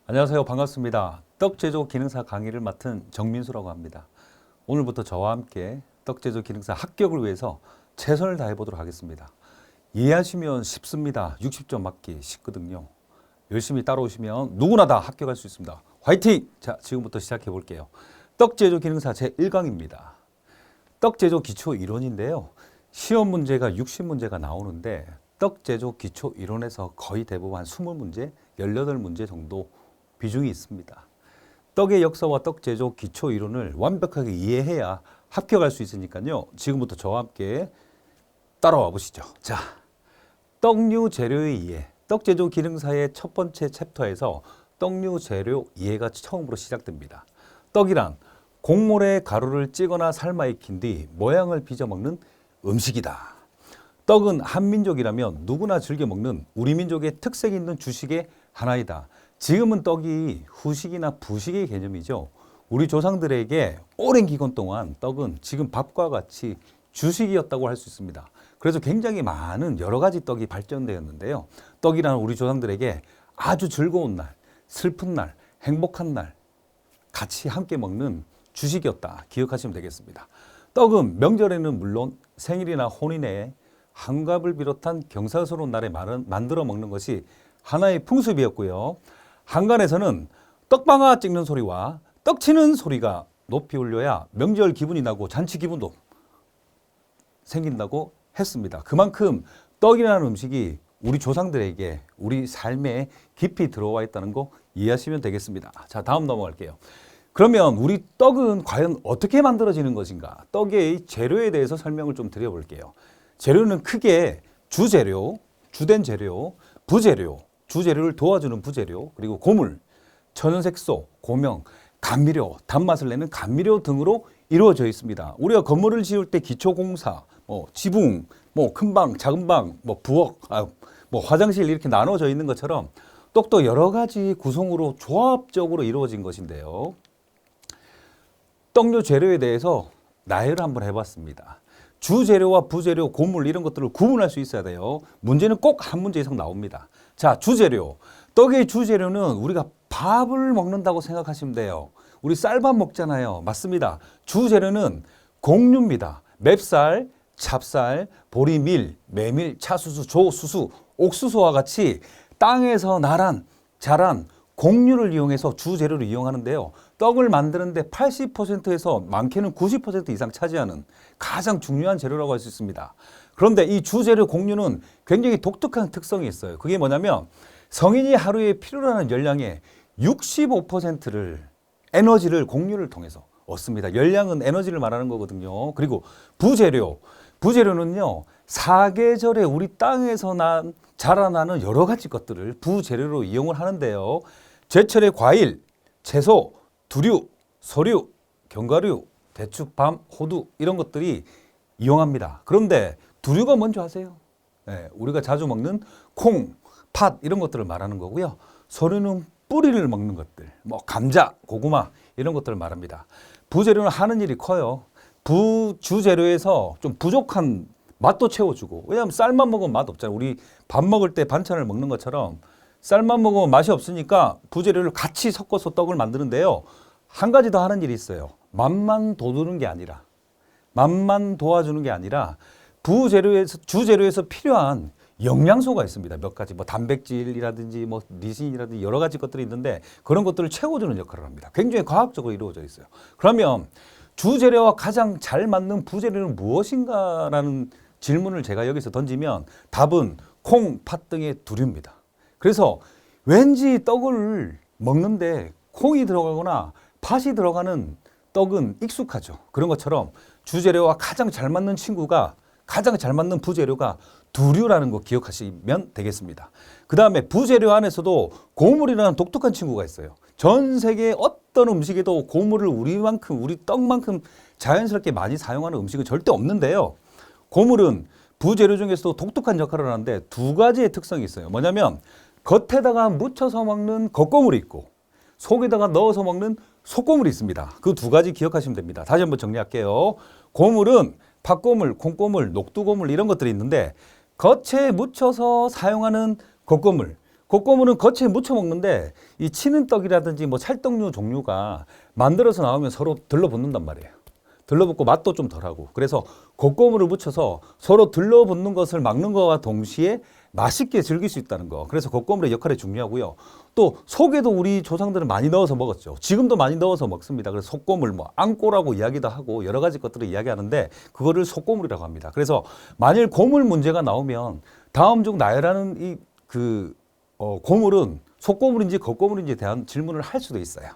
안녕하세요. 반갑습니다. 떡 제조 기능사 강의를 맡은 정민수라고 합니다. 오늘부터 저와 함께 떡 제조 기능사 합격을 위해서 최선을 다해 보도록 하겠습니다. 이해하시면 쉽습니다. 60점 맞기 쉽거든요. 열심히 따라오시면 누구나 다 합격할 수 있습니다. 화이팅! 자, 지금부터 시작해 볼게요. 떡 제조 기능사 제1강입니다. 떡 제조 기초 이론인데요. 시험 문제가 60문제가 나오는데 떡 제조 기초 이론에서 거의 대부분 한 20문제, 18문제 정도 비중이 있습니다. 떡의 역사와 떡 제조 기초 이론을 완벽하게 이해해야 합격할 수 있으니까요. 지금부터 저와 함께 따라와 보시죠. 자, 떡류 재료의 이해. 떡 제조 기능사의 첫 번째 챕터에서 떡류 재료 이해가 처음으로 시작됩니다. 떡이란 곡물에 가루를 찌거나 삶아 익힌 뒤 모양을 빚어 먹는 음식이다. 떡은 한민족이라면 누구나 즐겨 먹는 우리 민족의 특색 있는 주식의 하나이다. 지금은 떡이 후식이나 부식의 개념이죠. 우리 조상들에게 오랜 기간 동안 떡은 지금 밥과 같이 주식이었다고 할 수 있습니다. 그래서 굉장히 많은 여러 가지 떡이 발전되었는데요. 떡이라는 우리 조상들에게 아주 즐거운 날, 슬픈 날, 행복한 날 같이 함께 먹는 주식이었다 기억하시면 되겠습니다. 떡은 명절에는 물론 생일이나 혼인에 한갑을 비롯한 경사스러운 날에 만들어 먹는 것이 하나의 풍습이었고요. 한간에서는 떡방아 찍는 소리와 떡 치는 소리가 높이 울려야 명절 기분이 나고 잔치 기분도 생긴다고 했습니다. 그만큼 떡이라는 음식이 우리 조상들에게 우리 삶에 깊이 들어와 있다는 거 이해하시면 되겠습니다. 자, 다음 넘어갈게요. 그러면 우리 떡은 과연 어떻게 만들어지는 것인가? 떡의 재료에 대해서 설명을 좀 드려볼게요. 재료는 크게 주재료, 주된 재료, 부재료, 주재료를 도와주는 부재료, 그리고 고물, 천연색소, 고명, 감미료, 단맛을 내는 감미료 등으로 이루어져 있습니다. 우리가 건물을 지을 때 기초공사, 지붕, 큰 방, 작은 방, 부엌, 화장실 이렇게 나눠져 있는 것처럼 떡도 여러 가지 구성으로 조합적으로 이루어진 것인데요. 떡류 재료에 대해서 나열을 한번 해봤습니다. 주재료와 부재료, 고물 이런 것들을 구분할 수 있어야 돼요. 문제는 꼭 한 문제 이상 나옵니다. 자, 주재료. 떡의 주재료는 우리가 밥을 먹는다고 생각하시면 돼요. 우리 쌀밥 먹잖아요. 맞습니다. 주재료는 곡류입니다. 맵쌀, 찹쌀, 보리밀, 메밀, 차수수, 조수수, 옥수수와 같이 땅에서 자란 곡류를 이용해서 주재료를 이용하는데요. 떡을 만드는데 80%에서 많게는 90% 이상 차지하는 가장 중요한 재료라고 할 수 있습니다. 그런데 이 주재료 곡류는 굉장히 독특한 특성이 있어요. 그게 뭐냐면 성인이 하루에 필요로 하는 열량의 65%를 에너지를 곡류를 통해서 얻습니다. 열량은 에너지를 말하는 거거든요. 그리고 부재료는요. 사계절에 우리 땅에서 자라나는 여러 가지 것들을 부재료로 이용을 하는데요. 제철의 과일, 채소, 두류, 소류, 견과류, 대추, 밤, 호두 이런 것들이 이용합니다. 그런데 두류가 뭔지 아세요? 네, 우리가 자주 먹는 콩, 팥 이런 것들을 말하는 거고요. 소류는 뿌리를 먹는 것들, 감자, 고구마 이런 것들을 말합니다. 부재료는 하는 일이 커요. 주재료에서 좀 부족한 맛도 채워주고, 왜냐하면 쌀만 먹으면 맛 없잖아요. 우리 밥 먹을 때 반찬을 먹는 것처럼 쌀만 먹으면 맛이 없으니까 부재료를 같이 섞어서 떡을 만드는데요. 한 가지 더 하는 일이 있어요. 맛만 도와주는 게 아니라 주재료에서 필요한 영양소가 있습니다. 몇 가지 단백질이라든지 리신이라든지 여러 가지 것들이 있는데 그런 것들을 채워주는 역할을 합니다. 굉장히 과학적으로 이루어져 있어요. 그러면 주재료와 가장 잘 맞는 부재료는 무엇인가라는 질문을 제가 여기서 던지면 답은 콩, 팥 등의 두류입니다. 그래서 왠지 떡을 먹는데 콩이 들어가거나 팥이 들어가는 떡은 익숙하죠. 그런 것처럼 주재료와 가장 잘 맞는 부재료가 두류라는 거 기억하시면 되겠습니다. 그 다음에 부재료 안에서도 고물이라는 독특한 친구가 있어요. 전 세계 어떤 음식에도 고물을 우리 떡만큼 자연스럽게 많이 사용하는 음식은 절대 없는데요. 고물은 부재료 중에서도 독특한 역할을 하는데 두 가지의 특성이 있어요. 뭐냐면 겉에다가 묻혀서 먹는 겉고물이 있고 속에다가 넣어서 먹는 속고물이 있습니다. 그 두 가지 기억하시면 됩니다. 다시 한번 정리할게요. 고물은 팥고물, 콩고물, 녹두고물 이런 것들이 있는데 겉에 묻혀서 사용하는 겉고물, 곶고물은 겉에 묻혀 먹는데 이 치는 떡이라든지 뭐 찰떡류 종류가 만들어서 나오면 서로 들러붙는단 말이에요. 들러붙고 맛도 좀 덜하고. 그래서 곶고물을 묻혀서 서로 들러붙는 것을 막는 것과 동시에 맛있게 즐길 수 있다는 거. 그래서 곶고물의 역할이 중요하고요. 또 속에도 우리 조상들은 많이 넣어서 먹었죠. 지금도 많이 넣어서 먹습니다. 그래서 속고물, 뭐 앙꼬라고 이야기도 하고 여러 가지 것들을 이야기하는데 그거를 속고물이라고 합니다. 그래서 만일 고물 문제가 나오면 다음 중 나열하는 고물은 속고물인지 겉고물인지에 대한 질문을 할 수도 있어요.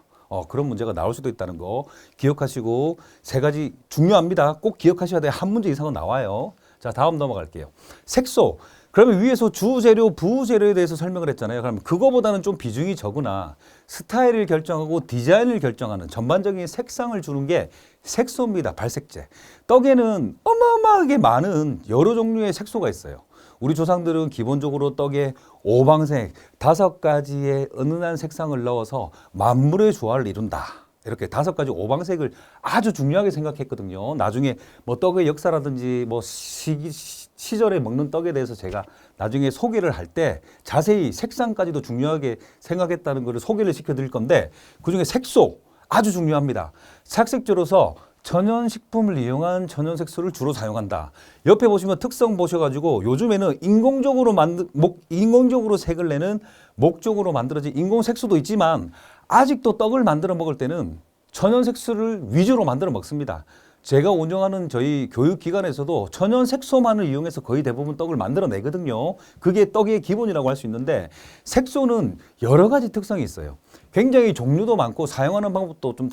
그런 문제가 나올 수도 있다는 거 기억하시고 세 가지 중요합니다. 꼭 기억하셔야 돼요. 한 문제 이상은 나와요. 자, 다음 넘어갈게요. 색소. 그러면 위에서 주재료, 부재료에 대해서 설명을 했잖아요. 그러면 그거보다는 좀 비중이 적으나 스타일을 결정하고 디자인을 결정하는 전반적인 색상을 주는 게 색소입니다. 발색제. 떡에는 어마어마하게 많은 여러 종류의 색소가 있어요. 우리 조상들은 기본적으로 떡에 오방색 5가지의 은은한 색상을 넣어서 만물의 조화를 이룬다. 이렇게 5가지 오방색을 아주 중요하게 생각했거든요. 나중에 뭐 떡의 역사라든지 뭐 시절에 먹는 떡에 대해서 제가 나중에 소개를 할 때 자세히 색상까지도 중요하게 생각했다는 것을 소개를 시켜드릴 건데 그중에 색소 아주 중요합니다. 색색조로서 천연식품을 이용한 천연색소를 주로 사용한다. 옆에 보시면 특성 보셔가지고 요즘에는 인공적으로 색을 내는 목적으로 만들어진 인공색소도 있지만 아직도 떡을 만들어 먹을 때는 천연색소를 위주로 만들어 먹습니다. 제가 운영하는 저희 교육기관에서도 천연색소만을 이용해서 거의 대부분 떡을 만들어내거든요. 그게 떡의 기본이라고 할 수 있는데 색소는 여러 가지 특성이 있어요. 굉장히 종류도 많고 사용하는 방법도 좀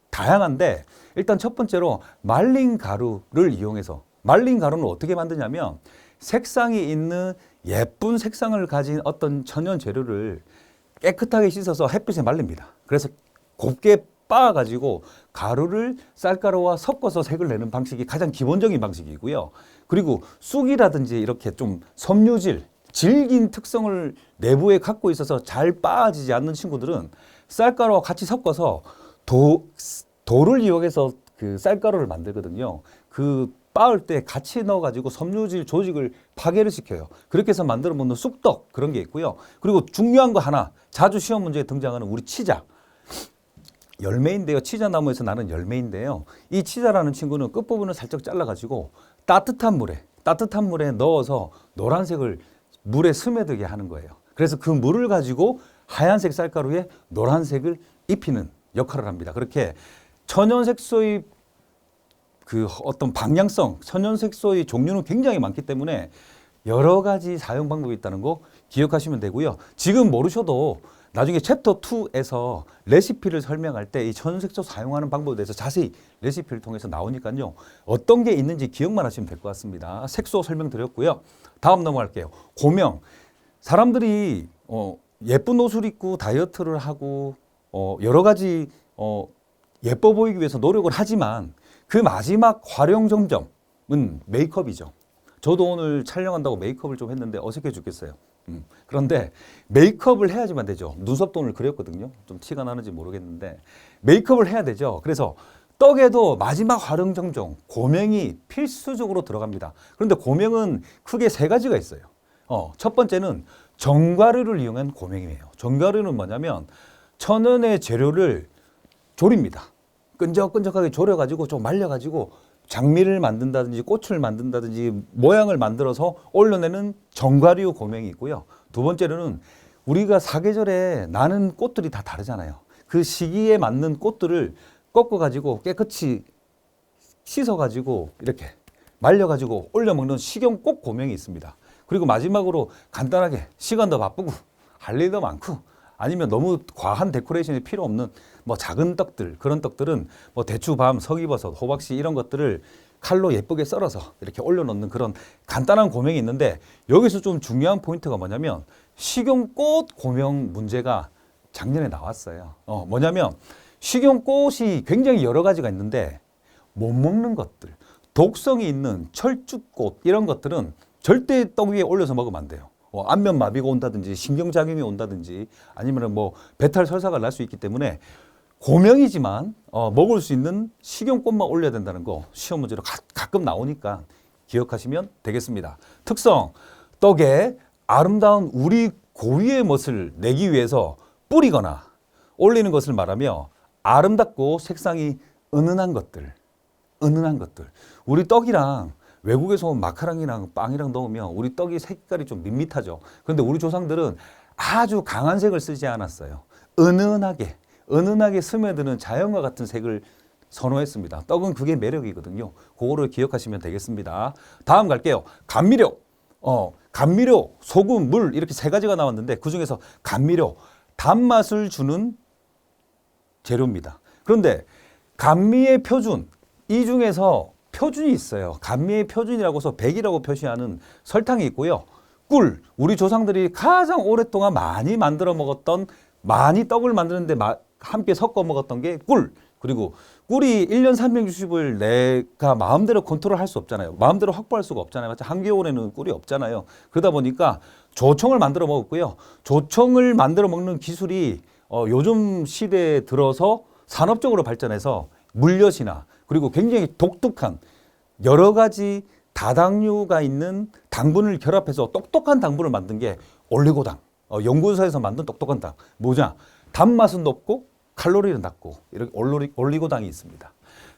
다양한데 일단 첫 번째로 말린 가루를 이용해서 말린 가루는 어떻게 만드냐면 색상이 있는 예쁜 색상을 가진 어떤 천연 재료를 깨끗하게 씻어서 햇빛에 말립니다. 그래서 곱게 빻아가지고 가루를 쌀가루와 섞어서 색을 내는 방식이 가장 기본적인 방식이고요. 그리고 쑥이라든지 이렇게 좀 섬유질, 질긴 특성을 내부에 갖고 있어서 잘 빻아지지 않는 친구들은 쌀가루와 같이 섞어서 돌을 이용해서 그 쌀가루를 만들거든요. 그 빻을 때 같이 넣어가지고 섬유질 조직을 파괴를 시켜요. 그렇게 해서 만들어 먹는 쑥떡 그런 게 있고요. 그리고 중요한 거 하나 자주 시험 문제에 등장하는 우리 치자. 열매인데요. 치자나무에서 나는 열매인데요. 이 치자라는 친구는 끝부분을 살짝 잘라가지고 따뜻한 물에 넣어서 노란색을 물에 스며들게 하는 거예요. 그래서 그 물을 가지고 하얀색 쌀가루에 노란색을 입히는 역할을 합니다. 그렇게 천연색소의 그 어떤 방향성, 천연색소의 종류는 굉장히 많기 때문에 여러 가지 사용 방법이 있다는 거 기억하시면 되고요. 지금 모르셔도 나중에 챕터 2에서 레시피를 설명할 때 이 천연색소 사용하는 방법에 대해서 자세히 레시피를 통해서 나오니까요. 어떤 게 있는지 기억만 하시면 될 것 같습니다. 색소 설명드렸고요. 다음 넘어갈게요. 고명. 사람들이 예쁜 옷을 입고 다이어트를 하고 여러 가지 예뻐 보이기 위해서 노력을 하지만 그 마지막 활용 정점은 메이크업이죠. 저도 오늘 촬영한다고 메이크업을 좀 했는데 어색해 죽겠어요. 그런데 메이크업을 해야지만 되죠. 눈썹도 오늘 그렸거든요. 좀 티가 나는지 모르겠는데 메이크업을 해야 되죠. 그래서 떡에도 마지막 활용 정종 고명이 필수적으로 들어갑니다. 그런데 고명은 크게 3가지가 있어요. 첫 번째는 정가루를 이용한 고명이에요. 정가루는 뭐냐면 천연의 재료를 졸입니다. 끈적끈적하게 졸여가지고 좀 말려가지고 장미를 만든다든지 꽃을 만든다든지 모양을 만들어서 올려내는 정가류 고명이 있고요. 두 번째로는 우리가 사계절에 나는 꽃들이 다 다르잖아요. 그 시기에 맞는 꽃들을 꺾어가지고 깨끗이 씻어가지고 이렇게 말려가지고 올려먹는 식용꽃 고명이 있습니다. 그리고 마지막으로 간단하게 시간도 바쁘고 할 일도 많고 아니면 너무 과한 데코레이션이 필요 없는 뭐 작은 떡들, 그런 떡들은 뭐 대추밤, 서기버섯, 호박씨 이런 것들을 칼로 예쁘게 썰어서 이렇게 올려놓는 그런 간단한 고명이 있는데 여기서 좀 중요한 포인트가 뭐냐면 식용꽃 고명 문제가 작년에 나왔어요. 뭐냐면 식용꽃이 굉장히 여러 가지가 있는데 못 먹는 것들, 독성이 있는 철쭉꽃 이런 것들은 절대 떡 위에 올려서 먹으면 안 돼요. 안면마비가 온다든지 신경작용이 온다든지 아니면 뭐 배탈 설사가 날 수 있기 때문에 고명이지만 먹을 수 있는 식용꽃만 올려야 된다는 거 시험 문제로 가끔 나오니까 기억하시면 되겠습니다. 특성, 떡에 아름다운 우리 고유의 멋을 내기 위해서 뿌리거나 올리는 것을 말하며 아름답고 색상이 은은한 것들. 우리 떡이랑 외국에서 온 마카롱이랑 빵이랑 넣으면 우리 떡이 색깔이 좀 밋밋하죠. 그런데 우리 조상들은 아주 강한 색을 쓰지 않았어요. 은은하게 스며드는 자연과 같은 색을 선호했습니다. 떡은 그게 매력이거든요. 그거를 기억하시면 되겠습니다. 다음 갈게요. 감미료. 감미료, 소금, 물 이렇게 세 가지가 나왔는데 그중에서 감미료, 단맛을 주는 재료입니다. 그런데 감미의 표준, 이 중에서 표준이 있어요. 감미의 표준이라고 해서 100이라고 표시하는 설탕이 있고요. 꿀, 우리 조상들이 가장 오랫동안 많이 만들어 먹었던, 많이 떡을 만드는데 함께 섞어 먹었던 게 꿀. 그리고 꿀이 1년 360을 내가 마음대로 컨트롤할 수 없잖아요. 마음대로 확보할 수가 없잖아요. 한겨울에는 꿀이 없잖아요. 그러다 보니까 조청을 만들어 먹었고요. 조청을 만들어 먹는 기술이 요즘 시대에 들어서 산업적으로 발전해서 물엿이나 그리고 굉장히 독특한 여러 가지 다당류가 있는 당분을 결합해서 똑똑한 당분을 만든 게 올리고당. 연구소에서 만든 똑똑한 당. 뭐냐? 단맛은 높고 칼로리는 낮고 이렇게 올리고당이 있습니다.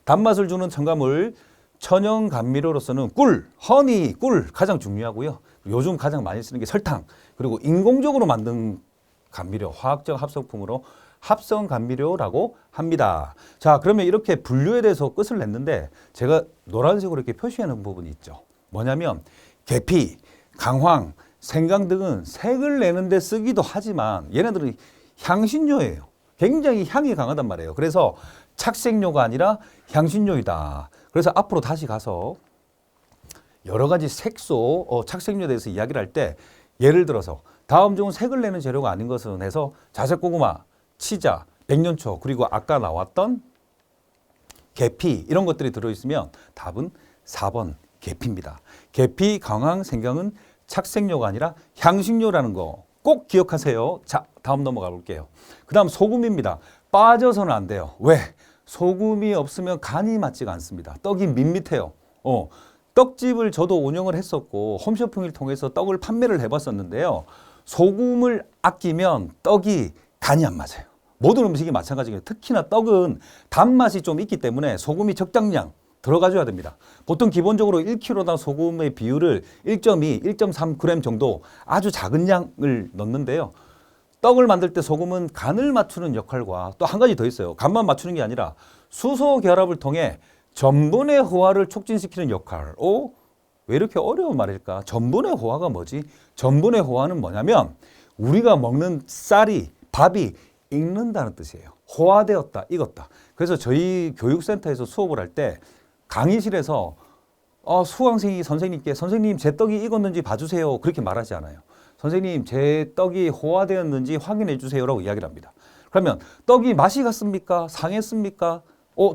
단맛을 주는 첨가물 천연 감미료로서는 꿀, 허니, 꿀 가장 중요하고요. 요즘 가장 많이 쓰는 게 설탕, 그리고 인공적으로 만든 감미료, 화학적 합성품으로 합성 감미료라고 합니다. 자, 그러면 이렇게 분류에 대해서 끝을 냈는데 제가 노란색으로 이렇게 표시하는 부분이 있죠. 뭐냐면 계피, 강황, 생강 등은 색을 내는데 쓰기도 하지만 얘네들은 향신료예요. 굉장히 향이 강하단 말이에요. 그래서 착색료가 아니라 향신료이다. 그래서 앞으로 다시 가서 여러 가지 색소, 착색료에 대해서 이야기를 할 때 예를 들어서 다음 중 색을 내는 재료가 아닌 것은 해서 자색고구마, 치자, 백년초, 그리고 아까 나왔던 계피 이런 것들이 들어있으면 답은 4번 계피입니다. 계피, 강황, 생강은 착색료가 아니라 향신료라는 거 꼭 기억하세요. 자, 다음 넘어가 볼게요. 그 다음 소금입니다. 빠져서는 안 돼요. 왜? 소금이 없으면 간이 맞지가 않습니다. 떡이 밋밋해요. 떡집을 저도 운영을 했었고 홈쇼핑을 통해서 떡을 판매를 해봤었는데요. 소금을 아끼면 떡이 간이 안 맞아요. 모든 음식이 마찬가지예요. 특히나 떡은 단맛이 좀 있기 때문에 소금이 적당량 들어가줘야 됩니다. 보통 기본적으로 1kg당 소금의 비율을 1.2, 1.3g 정도 아주 작은 양을 넣는데요. 떡을 만들 때 소금은 간을 맞추는 역할과 또 한 가지 더 있어요. 간만 맞추는 게 아니라 수소 결합을 통해 전분의 호화를 촉진시키는 역할. 왜 이렇게 어려운 말일까? 전분의 호화가 뭐지? 전분의 호화는 뭐냐면 우리가 먹는 쌀이, 밥이 익는다는 뜻이에요. 호화되었다, 익었다. 그래서 저희 교육센터에서 수업을 할 때 강의실에서 수강생이 선생님께 선생님 제 떡이 익었는지 봐주세요. 그렇게 말하지 않아요. 선생님 제 떡이 호화되었는지 확인해 주세요라고 이야기를 합니다. 그러면 떡이 맛이 갔습니까? 상했습니까?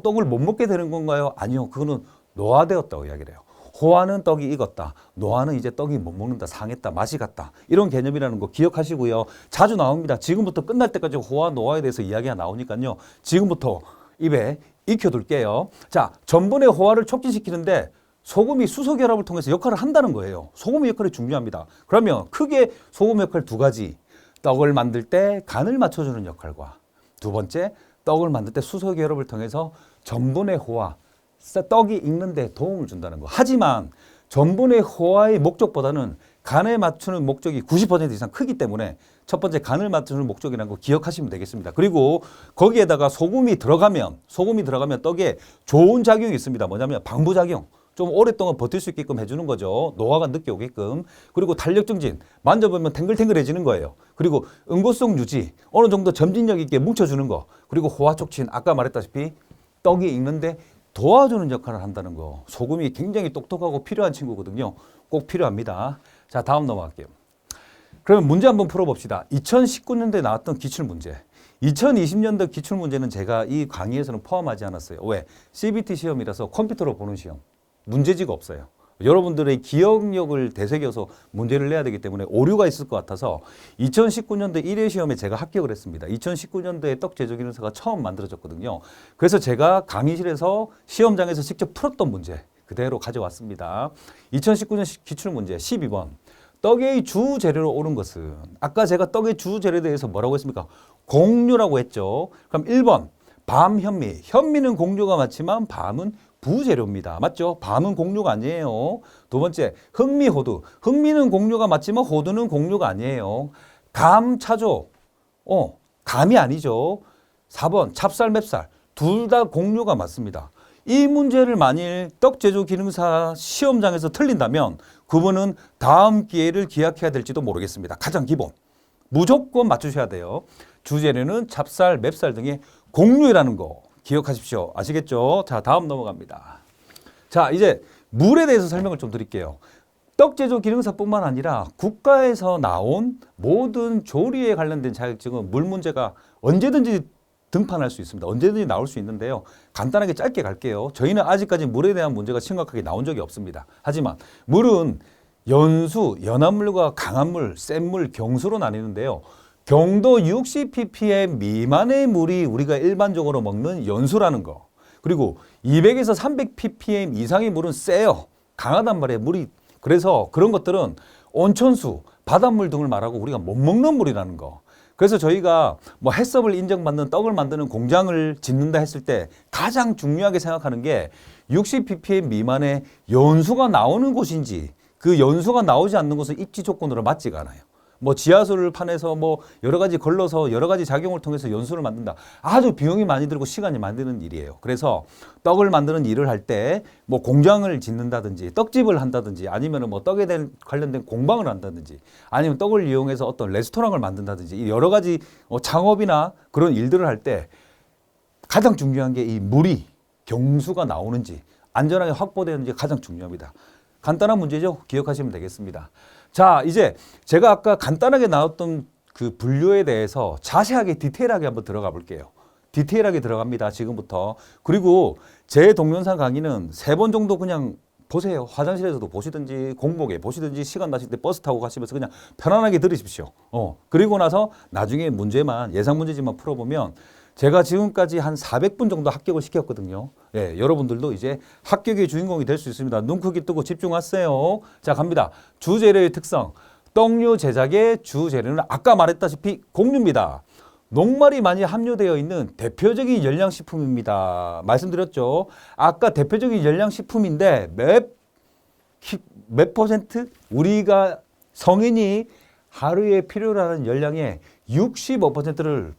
떡을 못 먹게 되는 건가요? 아니요. 그거는 노화되었다고 이야기를 해요. 호화는 떡이 익었다. 노화는 이제 떡이 못 먹는다. 상했다. 맛이 갔다. 이런 개념이라는 거 기억하시고요. 자주 나옵니다. 지금부터 끝날 때까지 호화, 노화에 대해서 이야기가 나오니까요. 지금부터 입에 익혀둘게요. 자, 전분의 호화를 촉진시키는데 소금이 수소 결합을 통해서 역할을 한다는 거예요. 소금의 역할이 중요합니다. 그러면 크게 소금 역할 두 가지. 떡을 만들 때 간을 맞춰주는 역할과 두 번째, 떡을 만들 때 수소 결합을 통해서 전분의 호화, 떡이 익는데 도움을 준다는 거. 하지만 전분의 호화의 목적보다는 간에 맞추는 목적이 90% 이상 크기 때문에 첫 번째 간을 맞추는 목적이라는 거 기억하시면 되겠습니다. 그리고 거기에다가 소금이 들어가면 떡에 좋은 작용이 있습니다. 뭐냐면 방부작용. 좀 오랫동안 버틸 수 있게끔 해주는 거죠. 노화가 늦게 오게끔. 그리고 탄력 증진. 만져보면 탱글탱글해지는 거예요. 그리고 응고성 유지. 어느 정도 점진력 있게 뭉쳐주는 거. 그리고 호화 촉진. 아까 말했다시피 떡이 익는데 도와주는 역할을 한다는 거. 소금이 굉장히 똑똑하고 필요한 친구거든요. 꼭 필요합니다. 자, 다음 넘어갈게요. 그러면 문제 한번 풀어봅시다. 2019년도에 나왔던 기출문제. 2020년도 기출문제는 제가 이 강의에서는 포함하지 않았어요. 왜? CBT 시험이라서 컴퓨터로 보는 시험. 문제지가 없어요. 여러분들의 기억력을 되새겨서 문제를 내야 되기 때문에 오류가 있을 것 같아서 2019년도 1회 시험에 제가 합격을 했습니다. 2019년도에 떡 제조 기능사가 처음 만들어졌거든요. 그래서 제가 강의실에서 시험장에서 직접 풀었던 문제 그대로 가져왔습니다. 2019년 기출문제 12번. 떡의 주 재료로 오른 것은 아까 제가 떡의 주 재료에 대해서 뭐라고 했습니까? 곡류라고 했죠. 그럼 1번 밤 현미. 현미는 곡류가 맞지만 밤은 부재료입니다. 맞죠? 밤은 곡류가 아니에요. 두 번째 흑미 호두. 흑미는 곡류가 맞지만 호두는 곡류가 아니에요. 감 차조. 감이 아니죠. 4번 찹쌀 맵쌀. 둘 다 곡류가 맞습니다. 이 문제를 만일 떡제조 기능사 시험장에서 틀린다면 그분은 다음 기회를 기약해야 될지도 모르겠습니다. 가장 기본. 무조건 맞추셔야 돼요. 주재료는 찹쌀, 맵쌀 등의 곡류라는 거 기억하십시오. 아시겠죠? 자, 다음 넘어갑니다. 자, 이제 물에 대해서 설명을 좀 드릴게요. 떡제조 기능사뿐만 아니라 국가에서 나온 모든 조리에 관련된 자격증은 물 문제가 언제든지 등판할 수 있습니다. 언제든지 나올 수 있는데요. 간단하게 짧게 갈게요. 저희는 아직까지 물에 대한 문제가 심각하게 나온 적이 없습니다. 하지만 물은 연수, 연합물과 강합물, 센물, 경수로 나뉘는데요. 경도 60ppm 미만의 물이 우리가 일반적으로 먹는 연수라는 거. 그리고 200에서 300ppm 이상의 물은 세요. 강하단 말이에요. 물이. 그래서 그런 것들은 온천수, 바닷물 등을 말하고 우리가 못 먹는 물이라는 거. 그래서 저희가 뭐 해썹을 인정받는 떡을 만드는 공장을 짓는다 했을 때 가장 중요하게 생각하는 게 60ppm 미만의 연수가 나오는 곳인지 그 연수가 나오지 않는 곳은 입지 조건으로 맞지가 않아요. 뭐 지하수를 파내서 뭐 여러 가지 걸러서 여러 가지 작용을 통해서 연수를 만든다. 아주 비용이 많이 들고 시간이 많이 드는 일이에요. 그래서 떡을 만드는 일을 할 때 뭐 공장을 짓는다든지 떡집을 한다든지 아니면 뭐 떡에 대한 관련된 공방을 한다든지 아니면 떡을 이용해서 어떤 레스토랑을 만든다든지 여러 가지 창업이나 그런 일들을 할 때 가장 중요한 게 이 물이 경수가 나오는지 안전하게 확보되는지 가장 중요합니다. 간단한 문제죠. 기억하시면 되겠습니다. 자, 이제 제가 아까 간단하게 나왔던 그 분류에 대해서 자세하게 디테일하게 한번 들어가 볼게요. 디테일하게 들어갑니다. 지금부터. 그리고 제 동영상 강의는 3번 정도 그냥 보세요. 화장실에서도 보시든지 공복에 보시든지 시간 나실 때 버스 타고 가시면서 그냥 편안하게 들으십시오. 그리고 나서 나중에 문제만 예상 문제지만 풀어보면 제가 지금까지 한 400분 정도 합격을 시켰거든요. 예, 여러분들도 이제 합격의 주인공이 될 수 있습니다. 눈 크게 뜨고 집중하세요. 자, 갑니다. 주재료의 특성. 떡류 제작의 주재료는 아까 말했다시피 곡류입니다. 녹말이 많이 함유되어 있는 대표적인 열량식품입니다. 말씀드렸죠. 아까 대표적인 열량식품인데 몇 퍼센트? 우리가 성인이 하루에 필요로 하는 열량의 65%를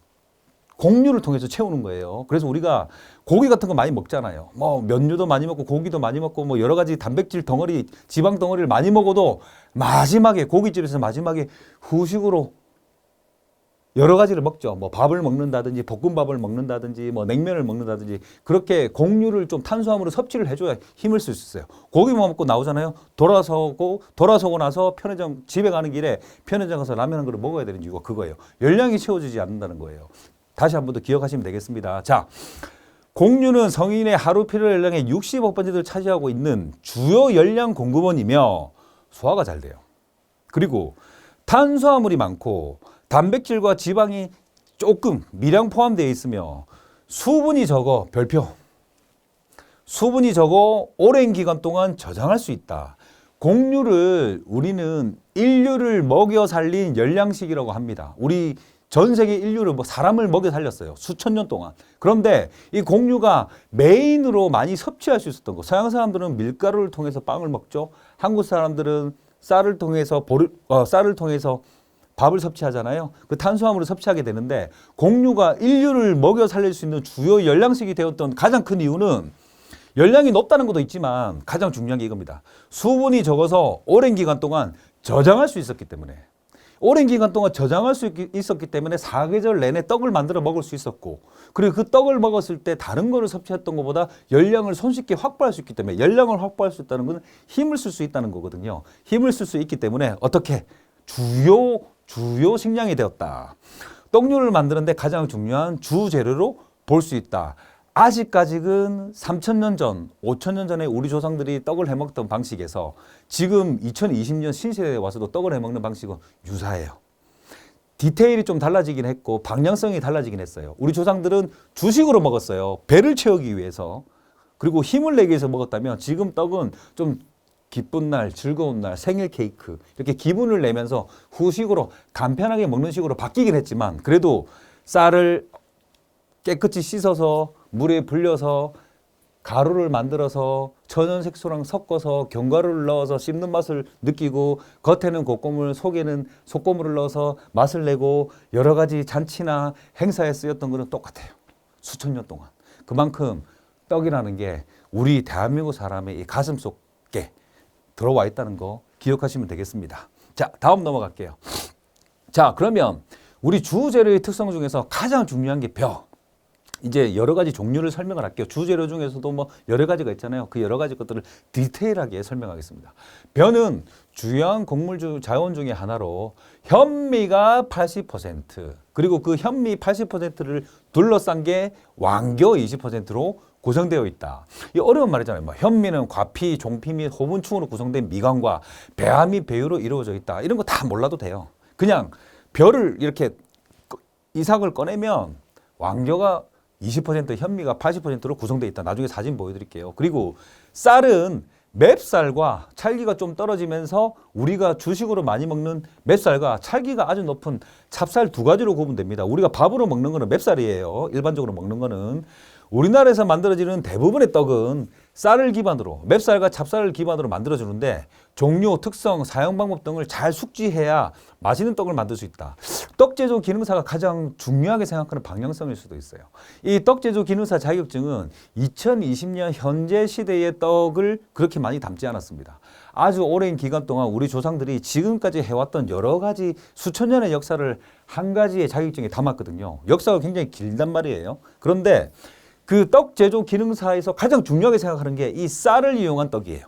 곡류를 통해서 채우는 거예요. 그래서 우리가 고기 같은 거 많이 먹잖아요. 뭐 면류도 많이 먹고 고기도 많이 먹고 뭐 여러 가지 단백질 덩어리, 지방 덩어리를 많이 먹어도 마지막에 고깃집에서 마지막에 후식으로 여러 가지를 먹죠. 뭐 밥을 먹는다든지 볶음밥을 먹는다든지 뭐 냉면을 먹는다든지 그렇게 곡류를 좀 탄수화물을 섭취를 해줘야 힘을 쓸 수 있어요. 고기만 먹고 나오잖아요. 돌아서고 나서 편의점 집에 가는 길에 편의점 가서 라면 한 그릇 먹어야 되는 이유가 그거예요. 열량이 채워지지 않는다는 거예요. 다시 한 번 더 기억하시면 되겠습니다. 자, 곡류는 성인의 하루 필요 열량의 65%를 차지하고 있는 주요 열량 공급원이며 소화가 잘 돼요. 그리고 탄수화물이 많고 단백질과 지방이 조금 미량 포함되어 있으며 수분이 적어 별표. 수분이 적어 오랜 기간 동안 저장할 수 있다. 곡류를 우리는 인류를 먹여 살린 열량식이라고 합니다. 우리 전 세계 인류를 사람을 먹여 살렸어요. 수천 년 동안. 그런데 이 곡류가 메인으로 많이 섭취할 수 있었던 거. 서양 사람들은 밀가루를 통해서 빵을 먹죠. 한국 사람들은 쌀을 통해서 밥을 섭취하잖아요. 그 탄수화물을 섭취하게 되는데 곡류가 인류를 먹여 살릴 수 있는 주요 열량식이 되었던 가장 큰 이유는 열량이 높다는 것도 있지만 가장 중요한 게 이겁니다. 수분이 적어서 오랜 기간 동안 저장할 수 있었기 때문에 오랜 기간 동안 저장할 수 있었기 때문에 사계절 내내 떡을 만들어 먹을 수 있었고 그리고 그 떡을 먹었을 때 다른 거를 섭취했던 것보다 열량을 손쉽게 확보할 수 있기 때문에 열량을 확보할 수 있다는 것은 힘을 쓸 수 있다는 거거든요. 힘을 쓸 수 있기 때문에 어떻게 주요 식량이 되었다. 떡류를 만드는데 가장 중요한 주재료로 볼 수 있다. 아직까지는 3,000년 전, 5,000년 전에 우리 조상들이 떡을 해먹던 방식에서 지금 2020년 신세대에 와서도 떡을 해먹는 방식은 유사해요. 디테일이 좀 달라지긴 했고 방향성이 달라지긴 했어요. 우리 조상들은 주식으로 먹었어요. 배를 채우기 위해서. 그리고 힘을 내기 위해서 먹었다면 지금 떡은 좀 기쁜 날, 즐거운 날, 생일 케이크 이렇게 기분을 내면서 후식으로 간편하게 먹는 식으로 바뀌긴 했지만 그래도 쌀을 깨끗이 씻어서 물에 불려서 가루를 만들어서 천연 색소랑 섞어서 견과류를 넣어서 씹는 맛을 느끼고 겉에는 곶고물, 속에는 속고물을 넣어서 맛을 내고 여러 가지 잔치나 행사에 쓰였던 것은 똑같아요. 수천 년 동안. 그만큼 떡이라는 게 우리 대한민국 사람의 이 가슴 속에 들어와 있다는 거 기억하시면 되겠습니다. 자, 다음 넘어갈게요. 자, 그러면 우리 주재료의 특성 중에서 가장 중요한 게 벼. 이제 여러 가지 종류를 설명을 할게요. 주재료 중에서도 뭐 여러 가지가 있잖아요. 그 여러 가지 것들을 디테일하게 설명하겠습니다. 벼는 주요한 곡물 자원 중에 하나로 현미가 80%, 그리고 그 현미 80%를 둘러싼 게 왕교 20%로 구성되어 있다. 이 어려운 말이잖아요. 뭐 현미는 과피, 종피 및 호분충으로 구성된 미관과 배아 및 배유로 이루어져 있다. 이런 거 다 몰라도 돼요. 그냥 벼를 이렇게 이삭을 꺼내면 왕교가 20%, 현미가 80%로 구성되어 있다. 나중에 사진 보여드릴게요. 그리고 쌀은 맵쌀과 찰기가 좀 떨어지면서 우리가 주식으로 많이 먹는 맵쌀과 찰기가 아주 높은 찹쌀 두 가지로 구분됩니다. 됩니다. 우리가 밥으로 먹는 거는 맵쌀이에요. 일반적으로 먹는 거는. 우리나라에서 만들어지는 대부분의 떡은 쌀을 기반으로, 맵쌀과 찹쌀을 기반으로 만들어주는데 종류, 특성, 사용 방법 등을 잘 숙지해야 맛있는 떡을 만들 수 있다. 떡 제조 기능사가 가장 중요하게 생각하는 방향성일 수도 있어요. 이 떡 제조 기능사 자격증은 2020년 현재 시대의 떡을 그렇게 많이 담지 않았습니다. 아주 오랜 기간 동안 우리 조상들이 지금까지 해왔던 여러 가지 수천 년의 역사를 한 가지의 자격증에 담았거든요. 역사가 굉장히 길단 말이에요. 그런데 그 떡 제조 기능사에서 가장 중요하게 생각하는 게 이 쌀을 이용한 떡이에요.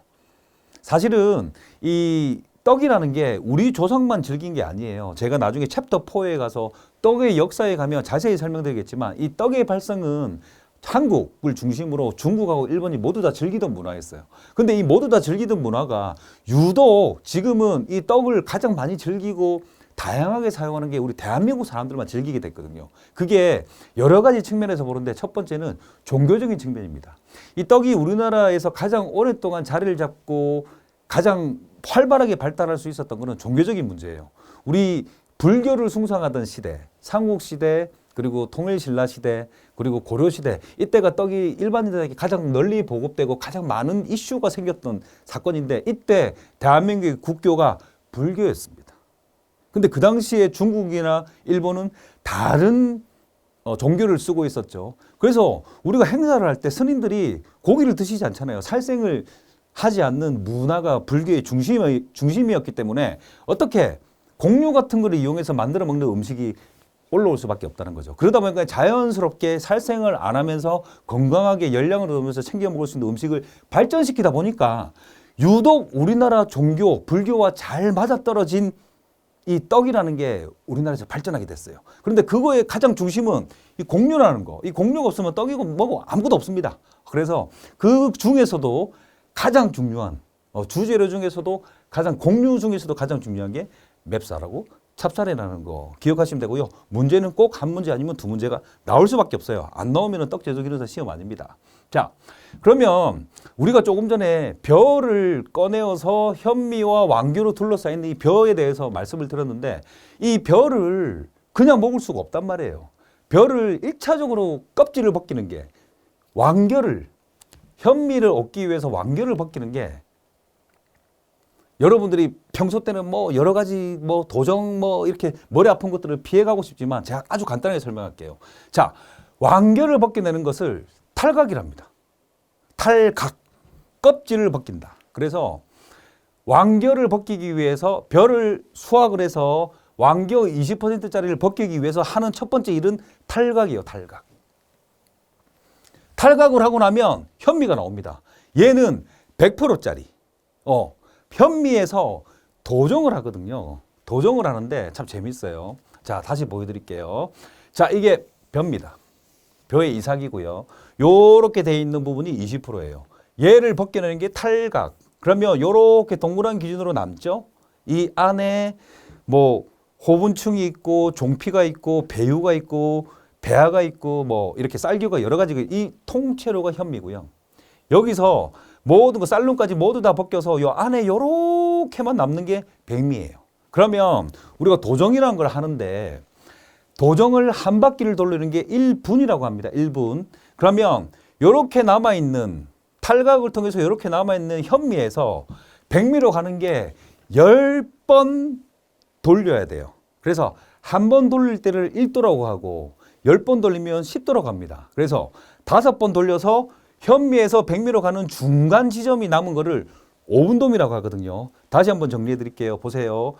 사실은 이 떡이라는 게 우리 조상만 즐긴 게 아니에요. 제가 나중에 챕터 4에 가서 떡의 역사에 가면 자세히 설명드리겠지만 이 떡의 발성은 한국을 중심으로 중국하고 일본이 모두 다 즐기던 문화였어요. 근데 이 모두 다 즐기던 문화가 유독 지금은 이 떡을 가장 많이 즐기고 다양하게 사용하는 게 우리 대한민국 사람들만 즐기게 됐거든요. 그게 여러 가지 측면에서 보는데 첫 번째는 종교적인 측면입니다. 이 떡이 우리나라에서 가장 오랫동안 자리를 잡고 가장 활발하게 발달할 수 있었던 것은 종교적인 문제예요. 우리 불교를 숭상하던 시대, 삼국시대, 그리고 통일신라 시대, 그리고 고려시대, 이때가 떡이 일반인들에게 가장 널리 보급되고 가장 많은 이슈가 생겼던 사건인데 이때 대한민국의 국교가 불교였습니다. 근데 그 당시에 중국이나 일본은 다른 종교를 쓰고 있었죠. 그래서 우리가 행사를 할 때 스님들이 고기를 드시지 않잖아요. 살생을 하지 않는 문화가 불교의 중심이었기 때문에 어떻게 공유 같은 거를 이용해서 만들어 먹는 음식이 올라올 수밖에 없다는 거죠. 그러다 보니까 자연스럽게 살생을 안 하면서 건강하게 열량을 얻으면서 챙겨 먹을 수 있는 음식을 발전시키다 보니까 유독 우리나라 종교, 불교와 잘 맞아떨어진 이 떡이라는 게 우리나라에서 발전하게 됐어요. 그런데 그거의 가장 중심은 이 공유라는 거. 이 공유가 없으면 떡이고 뭐고 아무것도 없습니다. 그래서 그 중에서도 가장 중요한 주재료 중에서도 가장 공유 중에서도 가장 중요한 게 맵쌀하고 찹쌀이라는 거 기억하시면 되고요. 문제는 꼭 한 문제 아니면 두 문제가 나올 수밖에 없어요. 안 나오면 떡 제조 기능사 시험 아닙니다. 자, 그러면 우리가 조금 전에 벼를 꺼내어서 현미와 왕교로 둘러싸인 이 벼에 대해서 말씀을 드렸는데 이 벼를 그냥 먹을 수가 없단 말이에요. 벼를 1차적으로 껍질을 벗기는 게 왕교를, 현미를 얻기 위해서 왕교를 벗기는 게 여러분들이 평소 때는 뭐 여러 가지 뭐 도정 뭐 이렇게 머리 아픈 것들을 피해가고 싶지만 제가 아주 간단하게 설명할게요. 자, 왕교를 벗겨내는 것을 탈각이랍니다. 탈각, 껍질을 벗긴다. 그래서 왕교를 벗기기 위해서 벼를 수확을 해서 왕교 20%짜리를 벗기기 위해서 하는 첫 번째 일은 탈각이에요. 탈각. 탈각을 하고 나면 현미가 나옵니다. 얘는 100%짜리. 현미에서 도정을 하거든요. 도정을 하는데 참 재밌어요. 자, 다시 보여드릴게요. 자, 이게 벼입니다. 벼의 이삭이고요. 요렇게 돼 있는 부분이 20%예요. 얘를 벗겨내는 게 탈각. 그러면 요렇게 동그란 기준으로 남죠. 이 안에 뭐 호분충이 있고 종피가 있고 배유가 있고 배아가 있고 뭐 이렇게 쌀교가 여러 가지가 이 통째로가 현미고요. 여기서 모든 거 쌀룸까지 모두 다 벗겨서 요 안에 요렇게만 남는 게 백미예요. 그러면 우리가 도정이라는 걸 하는데 도정을 한 바퀴를 돌리는 게 1분이라고 합니다. 1분. 그러면 요렇게 남아있는 탈각을 통해서 이렇게 남아있는 현미에서 백미로 가는 게 10번 돌려야 돼요. 그래서 한 번 돌릴 때를 1도라고 하고 10번 돌리면 10도라고 합니다. 그래서 5번 돌려서 현미에서 백미로 가는 중간 지점이 남은 거를 5분돔이라고 하거든요. 다시 한번 정리해 드릴게요. 보세요.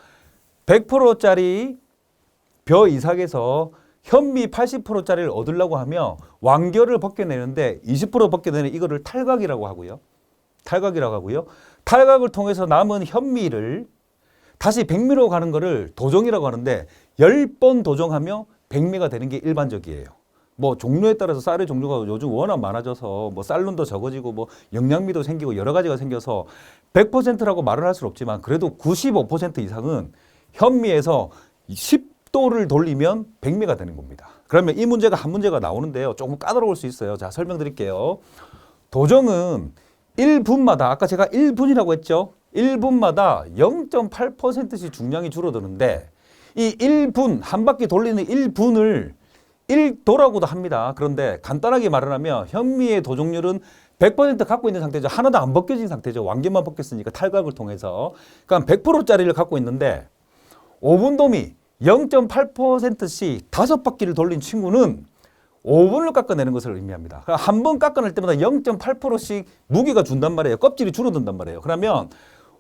100%짜리 벼 이삭에서 현미 80%짜리를 얻으려고 하면 완결을 벗겨내는데 20% 벗겨내는 이거를 탈각이라고 하고요. 탈각이라고 하고요. 탈각을 통해서 남은 현미를 다시 백미로 가는 거를 도정이라고 하는데 10번 도정하며 백미가 되는 게 일반적이에요. 뭐 종류에 따라서 쌀의 종류가 요즘 워낙 많아져서 뭐 쌀룬도 적어지고 뭐 영양미도 생기고 여러 가지가 생겨서 100%라고 말을 할 수는 없지만 그래도 95% 이상은 현미에서 10도를 돌리면 백미가 되는 겁니다. 그러면 이 문제가 한 문제가 나오는데요. 조금 까다로울 수 있어요. 자, 설명드릴게요. 도정은 1분마다 아까 제가 1분이라고 했죠. 1분마다 0.8%씩 중량이 줄어드는데 이 1분, 한 바퀴 돌리는 1분을 1도라고도 합니다. 그런데 간단하게 말을 하면 현미의 도정률은 100% 갖고 있는 상태죠. 하나도 안 벗겨진 상태죠. 완결만 벗겼으니까 탈각을 통해서. 그러니까 100%짜리를 갖고 있는데 5분돔이 0.8%씩 5바퀴를 돌린 친구는 5분을 깎아내는 것을 의미합니다. 한 번 깎아낼 때마다 0.8%씩 무게가 준단 말이에요. 껍질이 줄어든단 말이에요. 그러면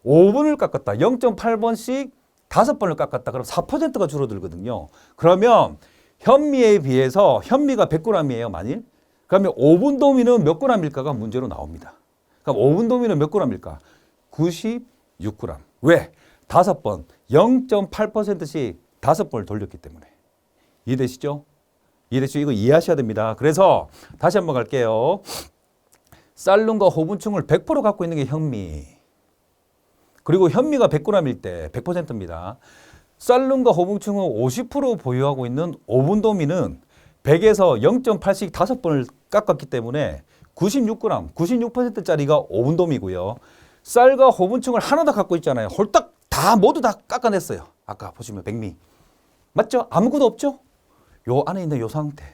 5분을 깎았다. 0.8번씩 5번을 깎았다. 그럼 4%가 줄어들거든요. 그러면 현미에 비해서 현미가 100g이에요. 만일. 그러면 5분 도미는 몇 g일까가 문제로 나옵니다. 그럼 5분 도미는 몇 g일까? 96g. 왜? 5번 0.8%씩 5번을 돌렸기 때문에. 이해되시죠? 이해되시죠? 이거 이해하셔야 됩니다. 그래서 다시 한번 갈게요. 쌀룸과 호분충을 100% 갖고 있는 게 현미. 그리고 현미가 100g일 때 100%입니다. 쌀룸과 호분충을 50% 보유하고 있는 오분도미는 100에서 0.8씩 5번을 깎았기 때문에 96g, 96%짜리가 오분돔이고요. 쌀과 호분충을 하나 다 갖고 있잖아요. 홀딱 다 모두 다 깎아냈어요. 아까 보시면 백미. 맞죠? 아무것도 없죠? 요 안에 있는 요 상태.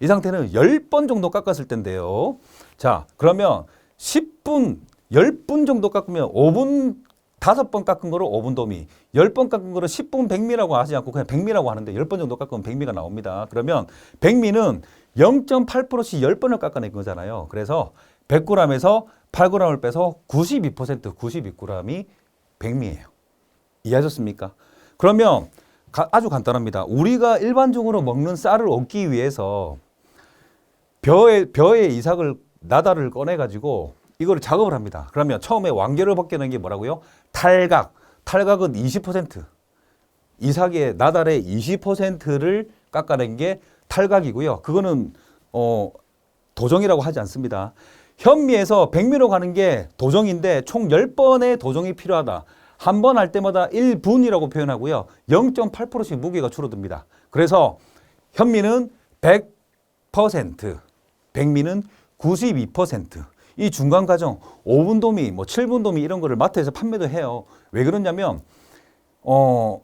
이 상태는 10번 정도 깎았을 텐데요. 자, 그러면 10분, 10분 정도 깎으면 5분 5번 깎은 거로 5분 도미, 10번 깎은 거를 10분 백미라고 하지 않고 그냥 백미라고 하는데 10번 정도 깎으면 백미가 나옵니다. 그러면 백미는 0.8%씩 10번을 깎아낸 거잖아요. 그래서 100g에서 8g을 빼서 92%, 92g이 백미예요. 이해하셨습니까? 그러면 아주 간단합니다. 우리가 일반적으로 먹는 쌀을 얻기 위해서 벼의 이삭을 나다를 꺼내가지고 이거를 작업을 합니다. 그러면 처음에 완결을 벗겨낸 게 뭐라고요? 탈각. 탈각은 20%. 이삭의 나달의 20%를 깎아낸 게 탈각이고요. 그거는 도정이라고 하지 않습니다. 현미에서 백미로 가는 게 도정인데 총 10번의 도정이 필요하다. 한 번 할 때마다 1분이라고 표현하고요. 0.8%씩 무게가 줄어듭니다. 그래서 현미는 100%, 백미는 92%. 이 중간 과정 5분 도미, 뭐 7분 도미 이런 거를 마트에서 판매도 해요. 왜 그러냐면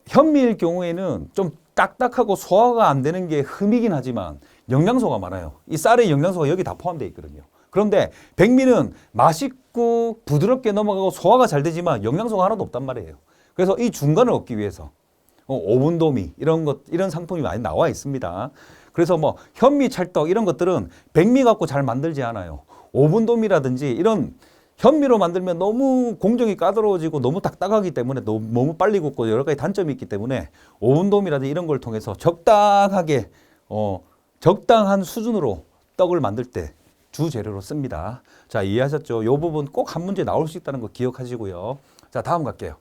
현미일 경우에는 좀 딱딱하고 소화가 안 되는 게 흠이긴 하지만 영양소가 많아요. 이 쌀의 영양소가 여기 다 포함되어 있거든요. 그런데 백미는 맛있고 부드럽게 넘어가고 소화가 잘 되지만 영양소가 하나도 없단 말이에요. 그래서 이 중간을 얻기 위해서 5분 도미 이런 상품이 많이 나와 있습니다. 그래서 뭐 현미 찰떡 이런 것들은 백미 갖고 잘 만들지 않아요. 오분돔이라든지 이런 현미로 만들면 너무 공정이 까다로워지고 너무 딱딱하기 때문에 너무 빨리 굽고 여러 가지 단점이 있기 때문에 오분돔이라든지 이런 걸 통해서 적당하게 적당한 수준으로 떡을 만들 때 주재료로 씁니다. 자, 이해하셨죠? 이 부분 꼭 한 문제 나올 수 있다는 거 기억하시고요. 자, 다음 갈게요.